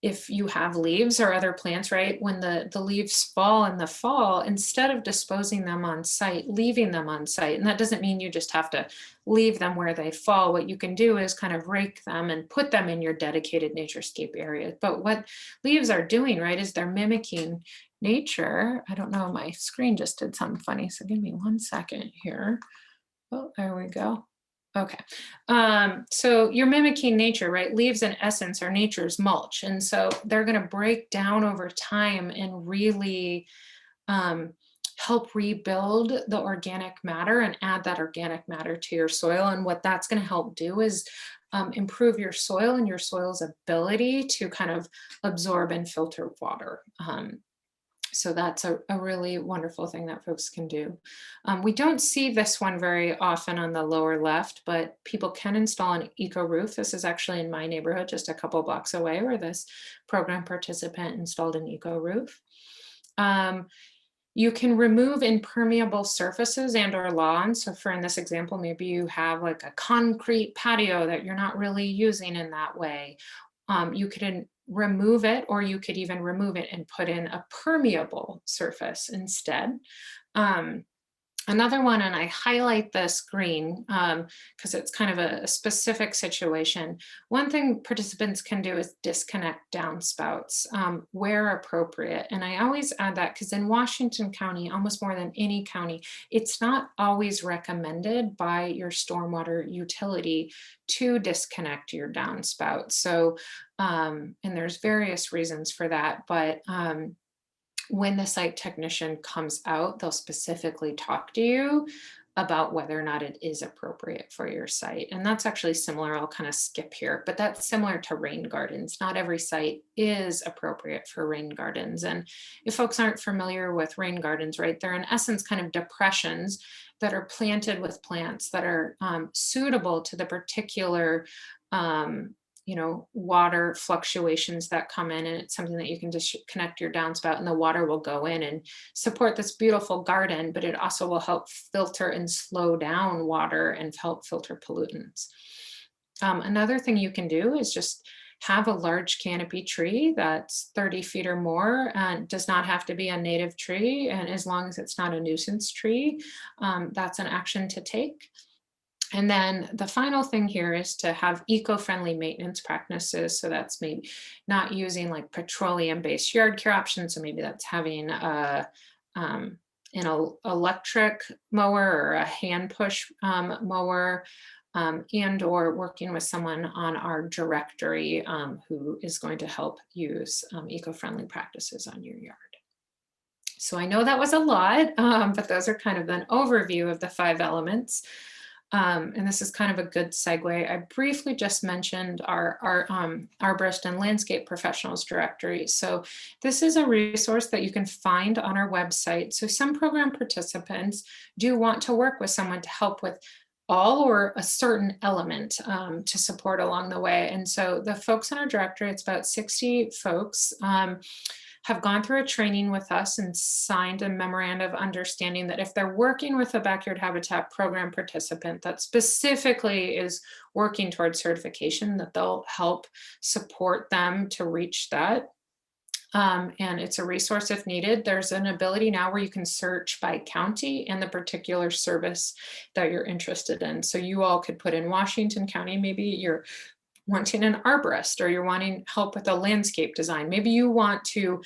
if you have leaves or other plants, right, when the leaves fall in the fall, instead of disposing them on site, leaving them on site. And that doesn't mean you just have to leave them where they fall. What you can do is kind of rake them and put them in your dedicated naturescape area. But what leaves are doing, right, is they're mimicking nature. I don't know, my screen just did something funny. So give me 1 second here. Oh, there we go. Okay, so you're mimicking nature, right? Leaves in essence are nature's mulch. And so they're going to break down over time and really help rebuild the organic matter and add that organic matter to your soil. And what that's going to help do is improve your soil and your soil's ability to kind of absorb and filter water. So that's a really wonderful thing that folks can do. We don't see this one very often on the lower left, but people can install an eco roof. This is actually in my neighborhood, just a couple blocks away, where this program participant installed an eco roof. You can remove impermeable surfaces and or lawns. So for in this example, maybe you have like a concrete patio that you're not really using in that way. You could remove it, or you could even remove it and put in a permeable surface instead. Another one, and I highlight this green because it's kind of a specific situation. One thing participants can do is disconnect downspouts where appropriate. And I always add that because in Washington County, almost more than any county, it's not always recommended by your stormwater utility to disconnect your downspout. So, and there's various reasons for that, but when the site technician comes out, they'll specifically talk to you about whether or not it is appropriate for your site. And that's actually similar. I'll kind of skip here, but that's similar to rain gardens. Not every site is appropriate for rain gardens. And if folks aren't familiar with rain gardens, right, they're in essence kind of depressions that are planted with plants that are suitable to the particular water fluctuations that come in, and it's something that you can just connect your downspout and the water will go in and support this beautiful garden, but it also will help filter and slow down water and help filter pollutants. Another thing you can do is just have a large canopy tree that's 30 feet or more, and does not have to be a native tree, and as long as it's not a nuisance tree, that's an action to take. And then the final thing here is to have eco-friendly maintenance practices. So that's maybe not using like petroleum-based yard care options. So maybe that's having an electric mower or a hand push mower, and or working with someone on our directory who is going to help use eco-friendly practices on your yard. So I know that was a lot, but those are kind of an overview of the 5 elements. And this is kind of a good segue. I briefly just mentioned our Arborist and Landscape Professionals directory. So this is a resource that you can find on our website. So some program participants do want to work with someone to help with all or a certain element to support along the way. And so the folks in our directory, it's about 60 folks, have gone through a training with us and signed a memorandum of understanding that if they're working with a backyard habitat program participant that specifically is working towards certification, that they'll help support them to reach that. And it's a resource if needed. There's an ability now where you can search by county and the particular service that you're interested in. So you all could put in Washington County, maybe you're wanting an arborist, or you're wanting help with a landscape design. Maybe you want to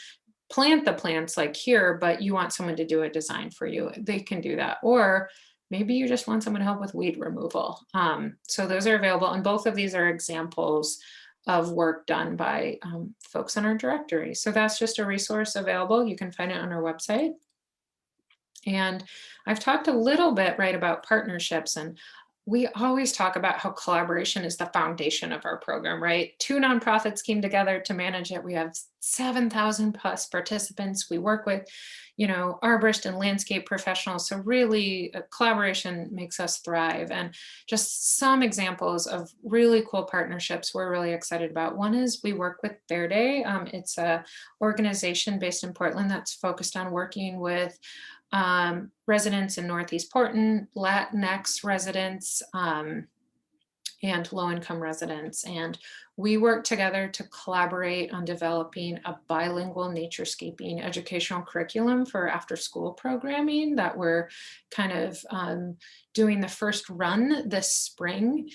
plant the plants like here, but you want someone to do a design for you. They can do that. Or maybe you just want someone to help with weed removal. So those are available. And both of these are examples of work done by folks on our directory. So that's just a resource available. You can find it on our website. And I've talked a little bit, right, about partnerships, and we always talk about how collaboration is the foundation of our program, right? Two nonprofits came together to manage it. We have 7,000 plus participants. We work with, arborist and landscape professionals. So really collaboration makes us thrive. And just some examples of really cool partnerships we're really excited about. One is we work with Verde. It's a organization based in Portland that's focused on working with residents in Northeast Portland, Latinx residents, and low-income residents. And we work together to collaborate on developing a bilingual naturescaping educational curriculum for after-school programming that we're kind of doing the first run this spring.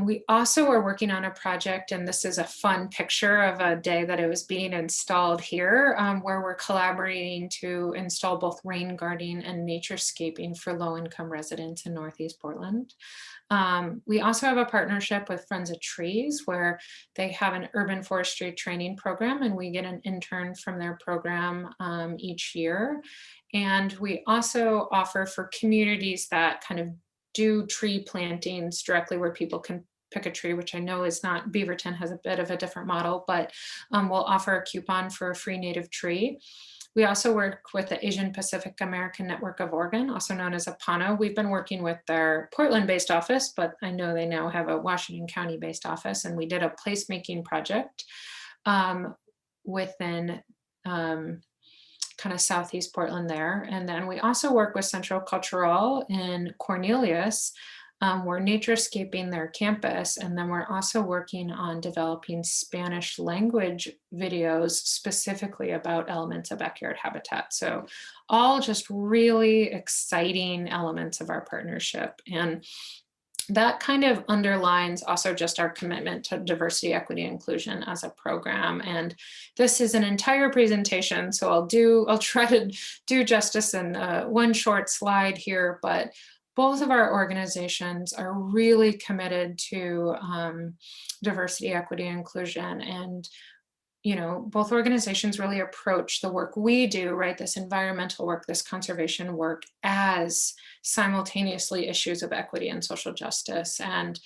We also are working on a project, and this is a fun picture of a day that it was being installed here, where we're collaborating to install both rain gardening and naturescaping for low-income residents in Northeast Portland. We also have a partnership with Friends of Trees, where they have an urban forestry training program, and we get an intern from their program each year. And we also offer for communities that kind of do tree plantings directly where people can pick a tree, which I know is not, Beaverton has a bit of a different model, but we'll offer a coupon for a free native tree. We also work with the Asian Pacific American Network of Oregon, also known as APANO. We've been working with their Portland-based office, but I know they now have a Washington County-based office, and we did a placemaking project within kind of Southeast Portland there. And then we also work with Central Cultural in Cornelius. We're naturescaping their campus. And then we're also working on developing Spanish language videos specifically about elements of backyard habitat. So all just really exciting elements of our partnership. And that kind of underlines also just our commitment to diversity, equity, inclusion as a program. And this is an entire presentation, so I'll try to do justice in one short slide here, but both of our organizations are really committed to diversity, equity, inclusion. And both organizations really approach the work we do, right, this environmental work, this conservation work, as simultaneously issues of equity and social justice. And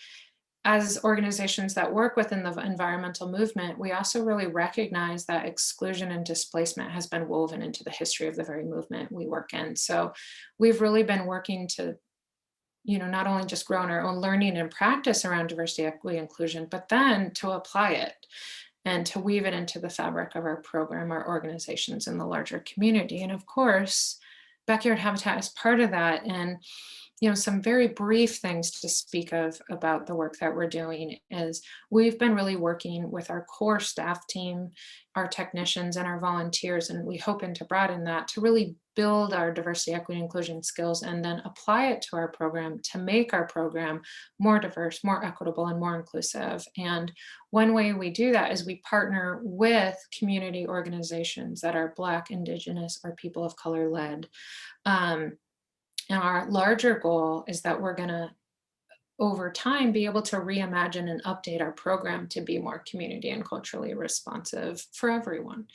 as organizations that work within the environmental movement, we also really recognize that exclusion and displacement has been woven into the history of the very movement we work in. So we've really been working to not only just grow in our own learning and practice around diversity, equity, inclusion, but then to apply it and to weave it into the fabric of our program, our organizations, and the larger community. And of course, backyard habitat is part of that. And some very brief things to speak of about the work that we're doing is we've been really working with our core staff team, our technicians, and our volunteers, and we hope to broaden that to really build our diversity, equity, inclusion skills, and then apply it to our program to make our program more diverse, more equitable, and more inclusive. And one way we do that is we partner with community organizations that are Black, Indigenous, or people of color led. And our larger goal is that we're going to, over time, be able to reimagine and update our program to be more community and culturally responsive for everyone.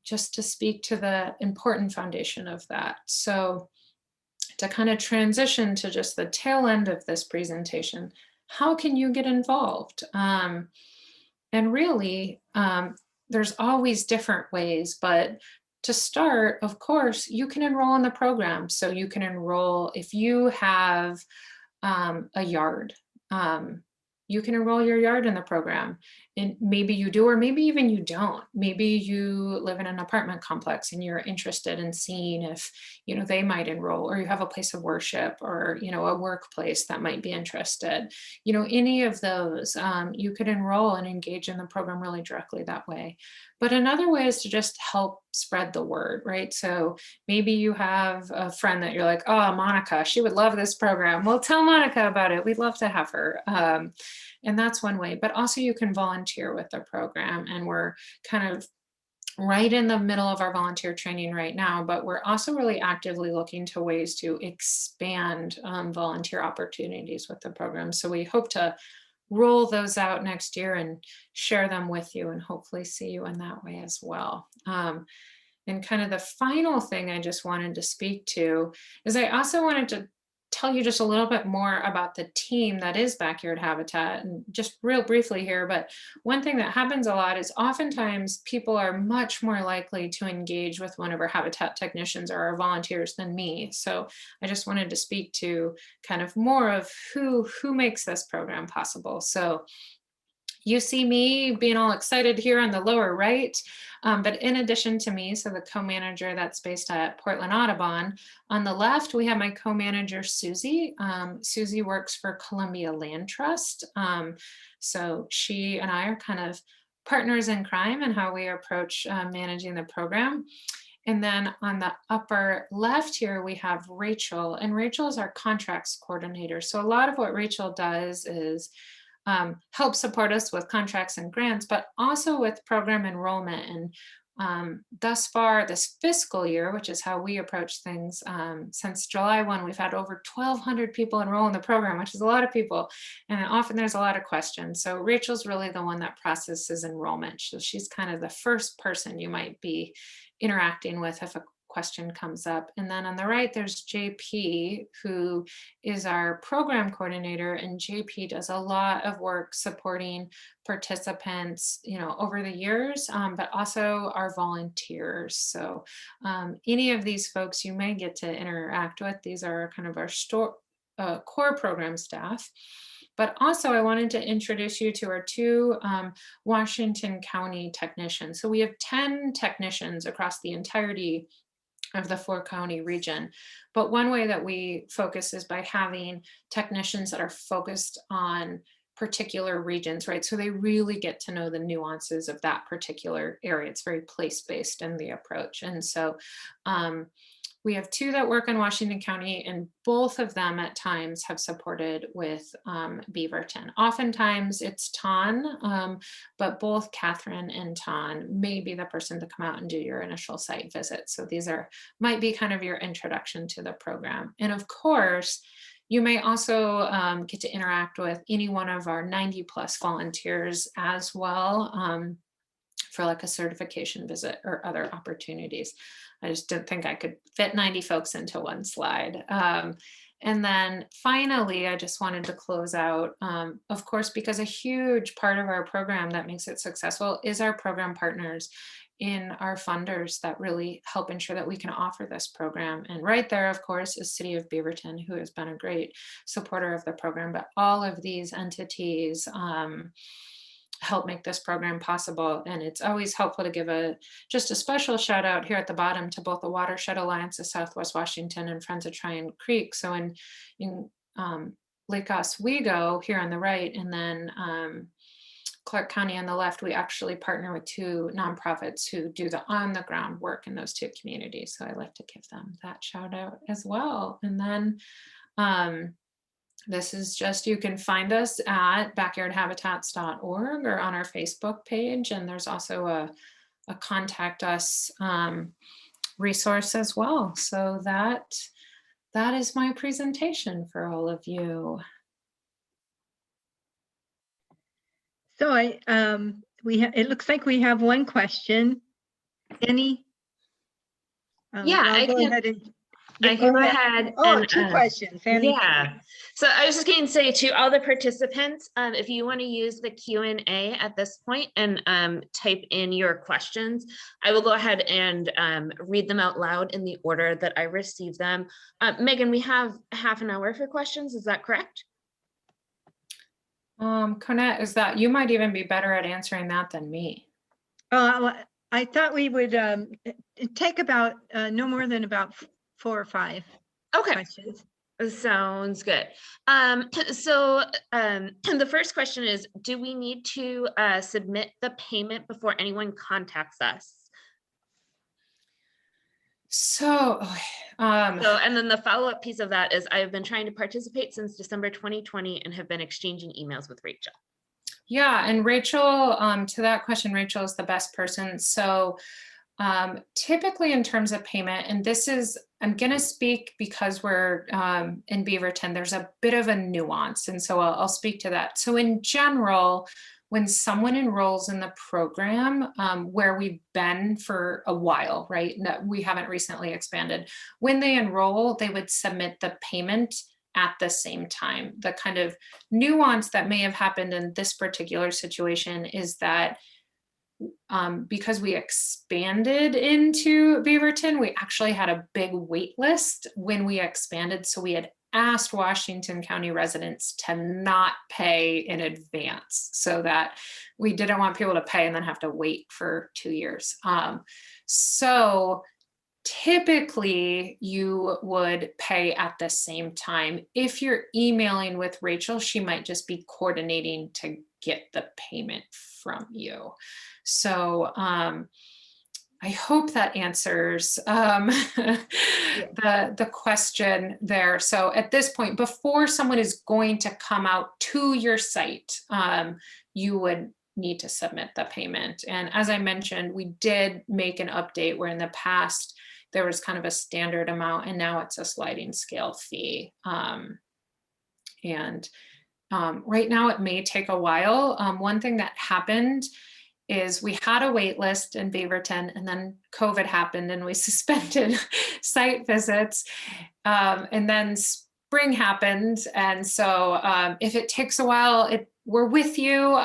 Just to speak to the important foundation of that. So to kind of transition to just the tail end of this presentation, how can you get involved? And really, there's always different ways, but to start, of course, you can enroll in the program. So you can enroll if you have a yard. You can enroll your yard in the program. And maybe you do, or maybe even you don't. Maybe you live in an apartment complex and you're interested in seeing if, they might enroll, or you have a place of worship, or, a workplace that might be interested. Any of those, you could enroll and engage in the program really directly that way. But another way is to just help spread the word, right? So maybe you have a friend that you're like, oh, Monica, she would love this program. Well, tell Monica about it. We'd love to have her. And that's one way, but also you can volunteer with the program. And we're kind of right in the middle of our volunteer training right now, but we're also really actively looking to ways to expand volunteer opportunities with the program. So we hope to roll those out next year and share them with you, and hopefully see you in that way as well. And kind of the final thing I just wanted to speak to is I also wanted to tell you just a little bit more about the team that is Backyard Habitat, and just real briefly here. But one thing that happens a lot is oftentimes people are much more likely to engage with one of our habitat technicians or our volunteers than me. So I just wanted to speak to kind of more of who makes this program possible. So you see me being all excited here on the lower right, but in addition to me, so the co-manager that's based at Portland Audubon, on the left, we have my co-manager, Susie. Susie works for Columbia Land Trust. So she and I are kind of partners in crime in how we approach managing the program. And then on the upper left here, we have Rachel, and Rachel is our contracts coordinator. So a lot of what Rachel does is help support us with contracts and grants, but also with program enrollment. And thus far this fiscal year, which is how we approach things, since July 1, we've had over 1,200 people enroll in the program, which is a lot of people. And often there's a lot of questions. So Rachel's really the one that processes enrollment. So she's kind of the first person you might be interacting with if a question comes up. And then on the right, there's JP, who is our program coordinator, and JP does a lot of work supporting participants, over the years, but also our volunteers. So any of these folks you may get to interact with. These are kind of our core program staff. But also I wanted to introduce you to our two Washington County technicians. So we have 10 technicians across the entirety of the 4-county region. But one way that we focus is by having technicians that are focused on particular regions, right? So they really get to know the nuances of that particular area. It's very place-based in the approach. And so we have 2 that work in Washington County, and both of them at times have supported with Beaverton. Oftentimes it's Ton, but both Catherine and Ton may be the person to come out and do your initial site visit. So these might be kind of your introduction to the program. And of course, you may also get to interact with any one of our 90+ volunteers as well, for like a certification visit or other opportunities. I just didn't think I could fit 90 folks into one slide. And then finally, I just wanted to close out, of course, because a huge part of our program that makes it successful is our program partners in our funders that really help ensure that we can offer this program. And right there, of course, is City of Beaverton, who has been a great supporter of the program, but all of these entities help make this program possible. And it's always helpful to give just a special shout out here at the bottom to both the Watershed Alliance of Southwest Washington and Friends of Tryon Creek. So in Lake Oswego here on the right, and then Clark County on the left, we actually partner with 2 nonprofits who do the on the ground work in those 2 communities. So I like to give them that shout out as well. And then this is just, you can find us at backyardhabitats.org or on our Facebook page. And there's also a contact us resource as well. So that is my presentation for all of you. So it looks like we have one question. Any? Yeah, I can go ahead. Oh, 2 questions. Annie. Yeah. So I was just going to say to all the participants, if you want to use the Q&A at this point and type in your questions, I will go ahead and read them out loud in the order that I receive them. Megan, we have half an hour for questions. Is that correct? Conette, is that, you might even be better at answering that than me. I thought we would take about no more than about 4 or 5 questions. Sounds good. So the first question is, do we need to submit the payment before anyone contacts us? So, and then the follow-up piece of that is, I've been trying to participate since December 2020 and have been exchanging emails with Rachel. Yeah, and Rachel, to that question, Rachel is the best person. So typically in terms of payment, and this is, I'm going to speak because we're in Beaverton, there's a bit of a nuance. And so I'll speak to that. So in general, when someone enrolls in the program, where we've been for a while, right? We haven't recently expanded. When they enroll, they would submit the payment at the same time. The kind of nuance that may have happened in this particular situation is that because we expanded into Beaverton, we actually had a big wait list when we expanded. So we had asked Washington County residents to not pay in advance so that we didn't want people to pay and then have to wait for 2 years. So typically you would pay at the same time. If you're emailing with Rachel, she might just be coordinating to get the payment from you. So I hope that answers the question there. So at this point, before someone is going to come out to your site, you would need to submit the payment. And as I mentioned, we did make an update where in the past there was kind of a standard amount and now it's a sliding scale fee. Right now it may take a while. One thing that happened is we had a wait list in Beaverton and then COVID happened and we suspended site visits. And then spring happened. And so if it takes a while, we're with you,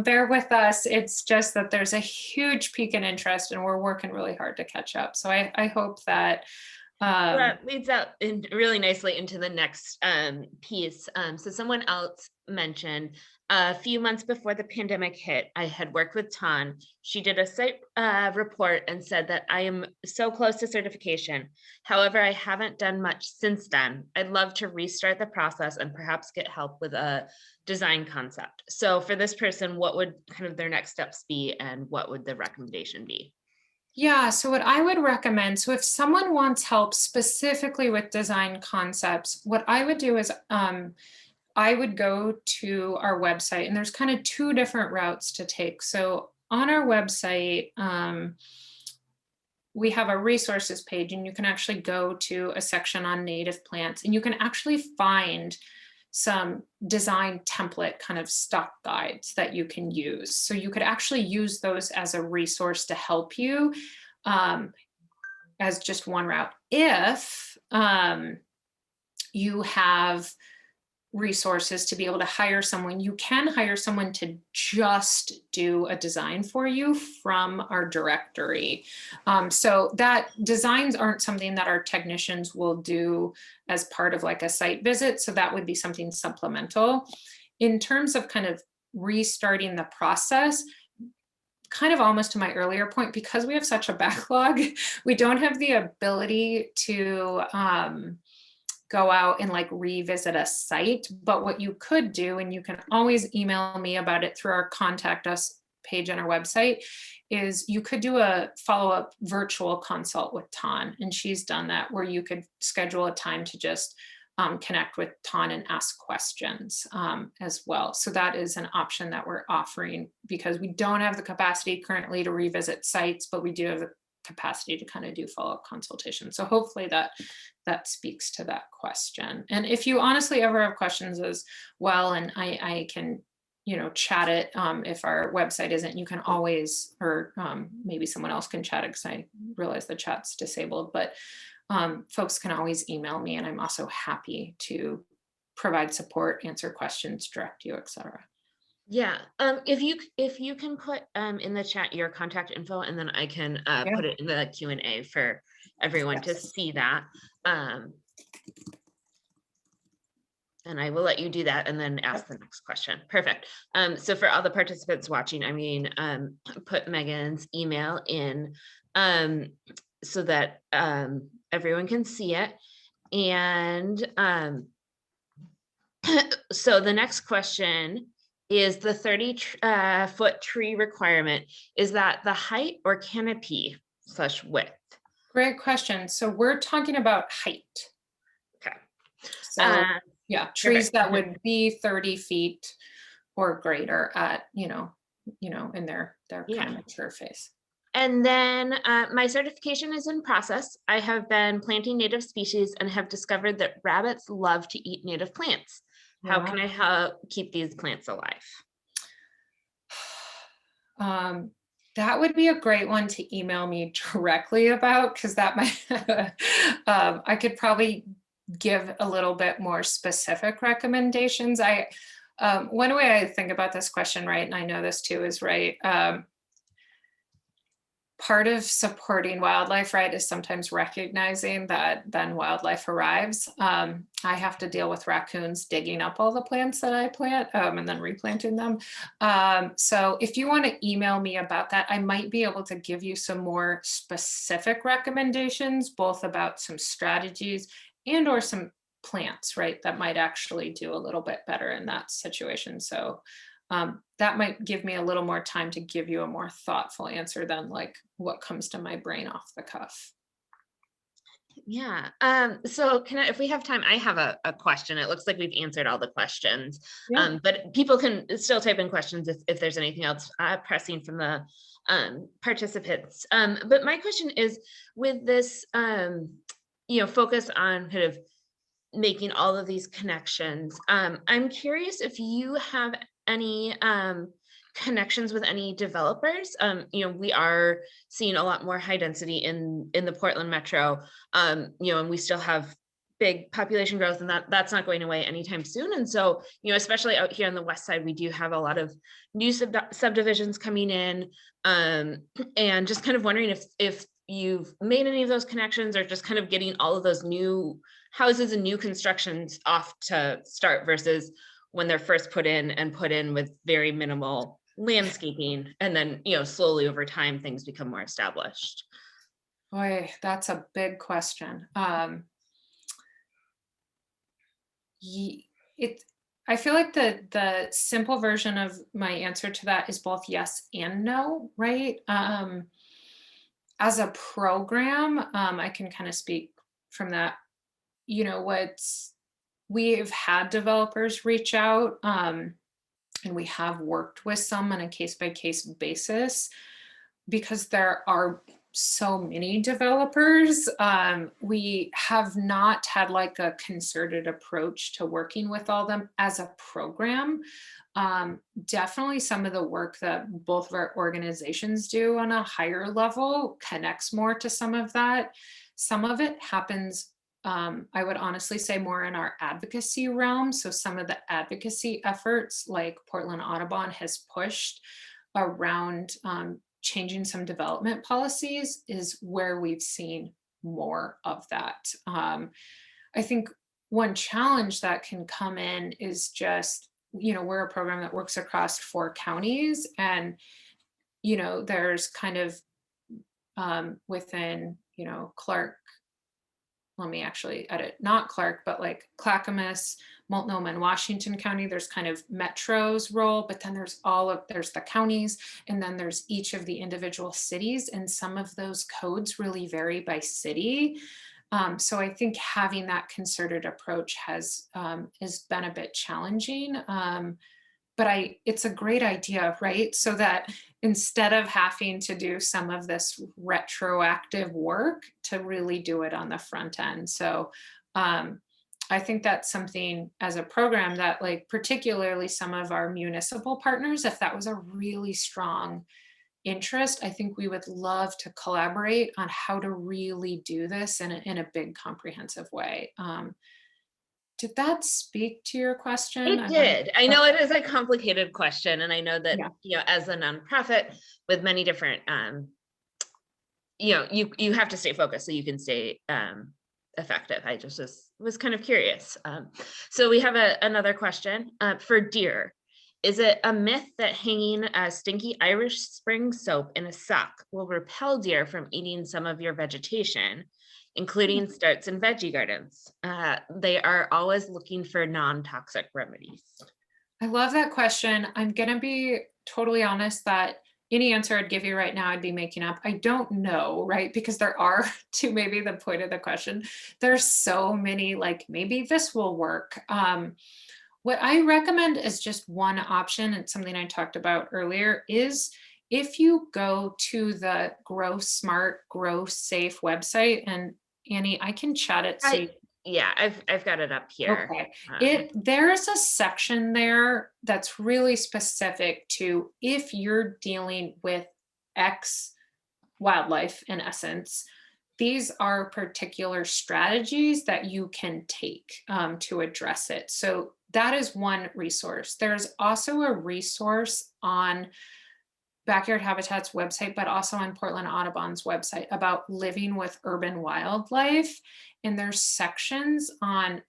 bear with us. It's just that there's a huge peak in interest and we're working really hard to catch up. So I hope that that leads out really nicely into the next piece. So someone else mentioned a few months before the pandemic hit, I had worked with Ton. She did a site report and said that I am so close to certification. However, I haven't done much since then. I'd love to restart the process and perhaps get help with a design concept. So for this person, what would kind of their next steps be and what would the recommendation be? Yeah, so what I would recommend, so if someone wants help specifically with design concepts, what I would do is I would go to our website and there's kind of two different routes to take. So on our website, we have a resources page and you can actually go to a section on native plants and you can actually find some design template kind of stock guides that you can use. So you could actually use those as a resource to help you as just one route. If you have resources to be able to hire someone, you can hire someone to just do a design for you from our directory. So that designs aren't something that our technicians will do as part of like a site visit. So that would be something supplemental. In terms of kind of restarting the process, kind of almost to my earlier point, because we have such a backlog, we don't have the ability to go out and like revisit a site. But what you could do, and you can always email me about it through our contact us page on our website, is you could do a follow-up virtual consult with Ton. And she's done that where you could schedule a time to just connect with Ton and ask questions as well. So that is an option that we're offering because we don't have the capacity currently to revisit sites, but we do have the capacity to kind of do follow-up consultation. So hopefully that speaks to that question. And if you honestly ever have questions as well, and I can, chat it if our website isn't, you can always, or maybe someone else can chat it because I realize the chat's disabled, but folks can always email me and I'm also happy to provide support, answer questions, direct you, etc. Yeah, if you can put in the chat your contact info and then I can put it in the Q&A for everyone to see that. And I will let you do that and then ask the next question. Perfect. So for all the participants watching, put Megan's email in so that everyone can see it. And so the next question is the 30-foot tree requirement. Is that the height or canopy / width? Great question. So we're talking about height. Okay. So yeah, trees perfect. that would be 30 feet or greater at, in their kind of mature phase. And then my certification is in process. I have been planting native species and have discovered that rabbits love to eat native plants. How can I help keep these plants alive? That would be a great one to email me directly about, because that might, I could probably give a little bit more specific recommendations. One way I think about this question, right, and I know this too is right, part of supporting wildlife, right, is sometimes recognizing that then wildlife arrives. I have to deal with raccoons digging up all the plants that I plant and then replanting them. So if you want to email me about that, I might be able to give you some more specific recommendations, both about some strategies and or some plants, right, that might actually do a little bit better in that situation. So that might give me a little more time to give you a more thoughtful answer than like what comes to my brain off the cuff. Yeah. So if we have time, I have a question. It looks like we've answered all the questions, Yeah. but people can still type in questions if there's anything else pressing from the participants. But my question is, with this, focus on kind of making all of these connections, I'm curious if you have any connections with any developers. We are seeing a lot more high density in the Portland metro, and we still have big population growth, and that's not going away anytime soon. And so, especially out here on the west side, we do have a lot of new subdivisions coming in, and just kind of wondering if you've made any of those connections, or just kind of getting all of those new houses and new constructions off to start versus when they're first put in with very minimal landscaping, and then slowly over time things become more established. Boy, that's a big question. I feel like the simple version of my answer to that is both yes and no, right? As a program, I can kind of speak from that. We've had developers reach out, and we have worked with some on a case-by-case basis because there are so many developers. We have not had like a concerted approach to working with all them as a program. Definitely some of the work that both of our organizations do on a higher level connects more to some of that. Some of it happens, I would honestly say, more in our advocacy realm. So some of the advocacy efforts like Portland Audubon has pushed around changing some development policies is where we've seen more of that. I think one challenge that can come in is just, we're a program that works across 4 counties, and, there's kind of within, Clark, let me actually edit, not Clark, but like Clackamas, Multnomah, and Washington County, there's kind of Metro's role, but then there's the counties, and then there's each of the individual cities, and some of those codes really vary by city. So I think having that concerted approach has been a bit challenging. But it's a great idea, right? So that instead of having to do some of this retroactive work, to really do it on the front end. So I think that's something as a program that, like, particularly some of our municipal partners, if that was a really strong interest, I think we would love to collaborate on how to really do this in a big comprehensive way. Did that speak to your question? It did. I know it is a complicated question, and I know that, as a nonprofit with many different, you have to stay focused so you can stay effective. I just was kind of curious. So we have another question for deer. Is it a myth that hanging a Stinky Irish Spring soap in a sock will repel deer from eating some of your vegetation, including starts and veggie gardens? They are always looking for non-toxic remedies. I love that question. I'm going to be totally honest that any answer I'd give you right now, I'd be making up. I don't know, right? Because there are, to maybe the point of the question, there's so many, like, maybe this will work. What I recommend is just one option. It's something I talked about earlier, is if you go to the Grow Smart, Grow Safe website, and Annie, I can chat it. Yeah, I've got it up here. Okay. There's a section there that's really specific to if you're dealing with X wildlife, in essence, these are particular strategies that you can take to address it. So that is one resource. There's also a resource on Backyard Habitat's website, but also on Portland Audubon's website about living with urban wildlife. And there's sections on,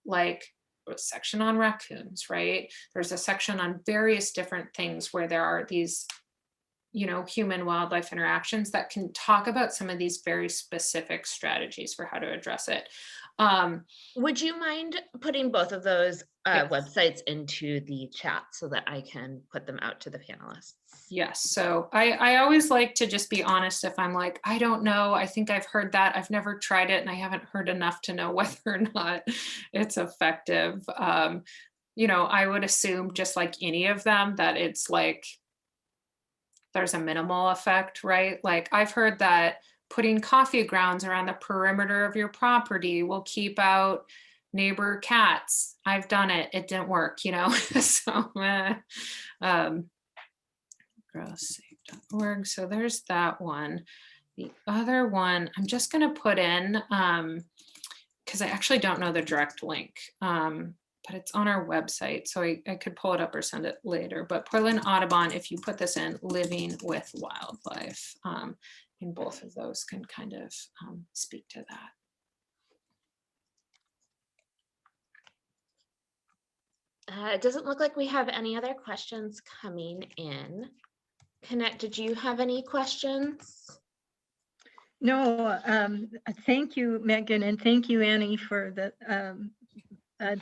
like, a section on raccoons, right? There's a section on various different things where there are these, you know, human wildlife interactions that can talk about some of these very specific strategies for how to address it. Would you mind putting both of those Yes. websites into the chat so that I can put them out to the panelists? Yes. So I always like to just be honest if I'm like, I don't know, I think I've heard that, I've never tried it, and I haven't heard enough to know whether or not it's effective. You know, I would assume, just like any of them, that it's like there's a minimal effect, right? Like, I've heard that putting coffee grounds around the perimeter of your property will keep out neighbor cats. I've done it. It didn't work, you know? So, growsafe.org. So there's that one. The other one, I'm just going to put in, because I actually don't know the direct link, but it's on our website. So I could pull it up or send it later. But Portland Audubon, if you put this in, living with wildlife, in both of those can kind of speak to that. It doesn't look like we have any other questions coming in. Canet, did you have any questions? No, thank you, Megan, and thank you, Annie, for the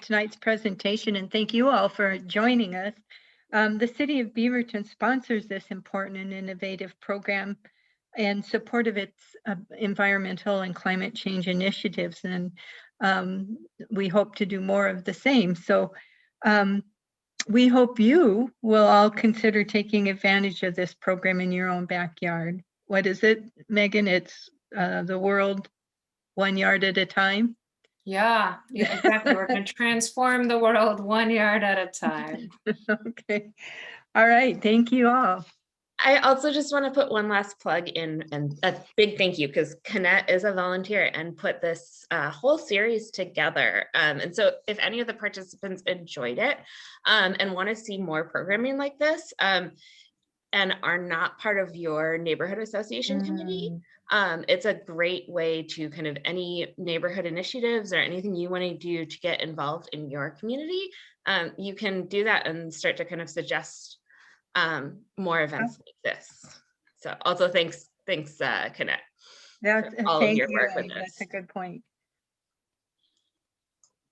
tonight's presentation, and thank you all for joining us. The City of Beaverton sponsors this important and innovative program in support of its environmental and climate change initiatives, and we hope to do more of the same. So we hope you will all consider taking advantage of this program in your own backyard. What is it, Megan? It's the world 1 yard at a time. Yeah, exactly. We're going to transform the world 1 yard at a time. Okay. All right. Thank you all. I also just want to put one last plug in, and a big thank you, because Canet is a volunteer and put this whole series together. And so if any of the participants enjoyed it and want to see more programming like this, and are not part of your neighborhood association committee, it's a great way to kind of any neighborhood initiatives or anything you want to do to get involved in your community. You can do that and start to kind of suggest more events like this. So also thanks Canet, for all of your work with this. That's a good point.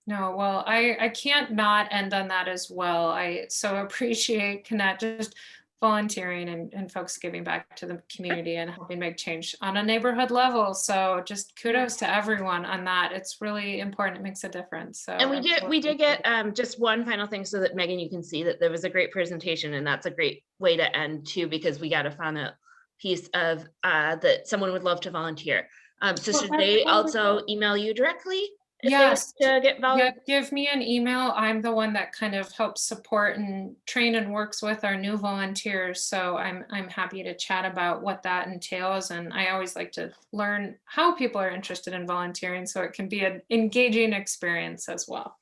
No, well, I can't not end on that as well. I so appreciate Canet just volunteering and folks giving back to the community and helping make change on a neighborhood level. So just kudos to everyone on that. It's really important. It makes a difference. So, and we did get just one final thing so that Megan, you can see that there was a great presentation, and that's a great way to end too, because we got a final piece of that someone would love to volunteer. So should they also email you directly? Yes, to get yeah, give me an email. I'm the one that kind of helps support and train and works with our new volunteers. So I'm happy to chat about what that entails. And I always like to learn how people are interested in volunteering, so it can be an engaging experience as well.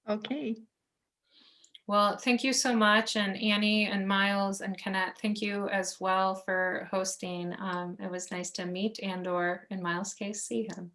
Okay. Well, thank you so much. And Annie and Miles and Canet, thank you as well for hosting. It was nice to meet and/or, in Miles' case, see him.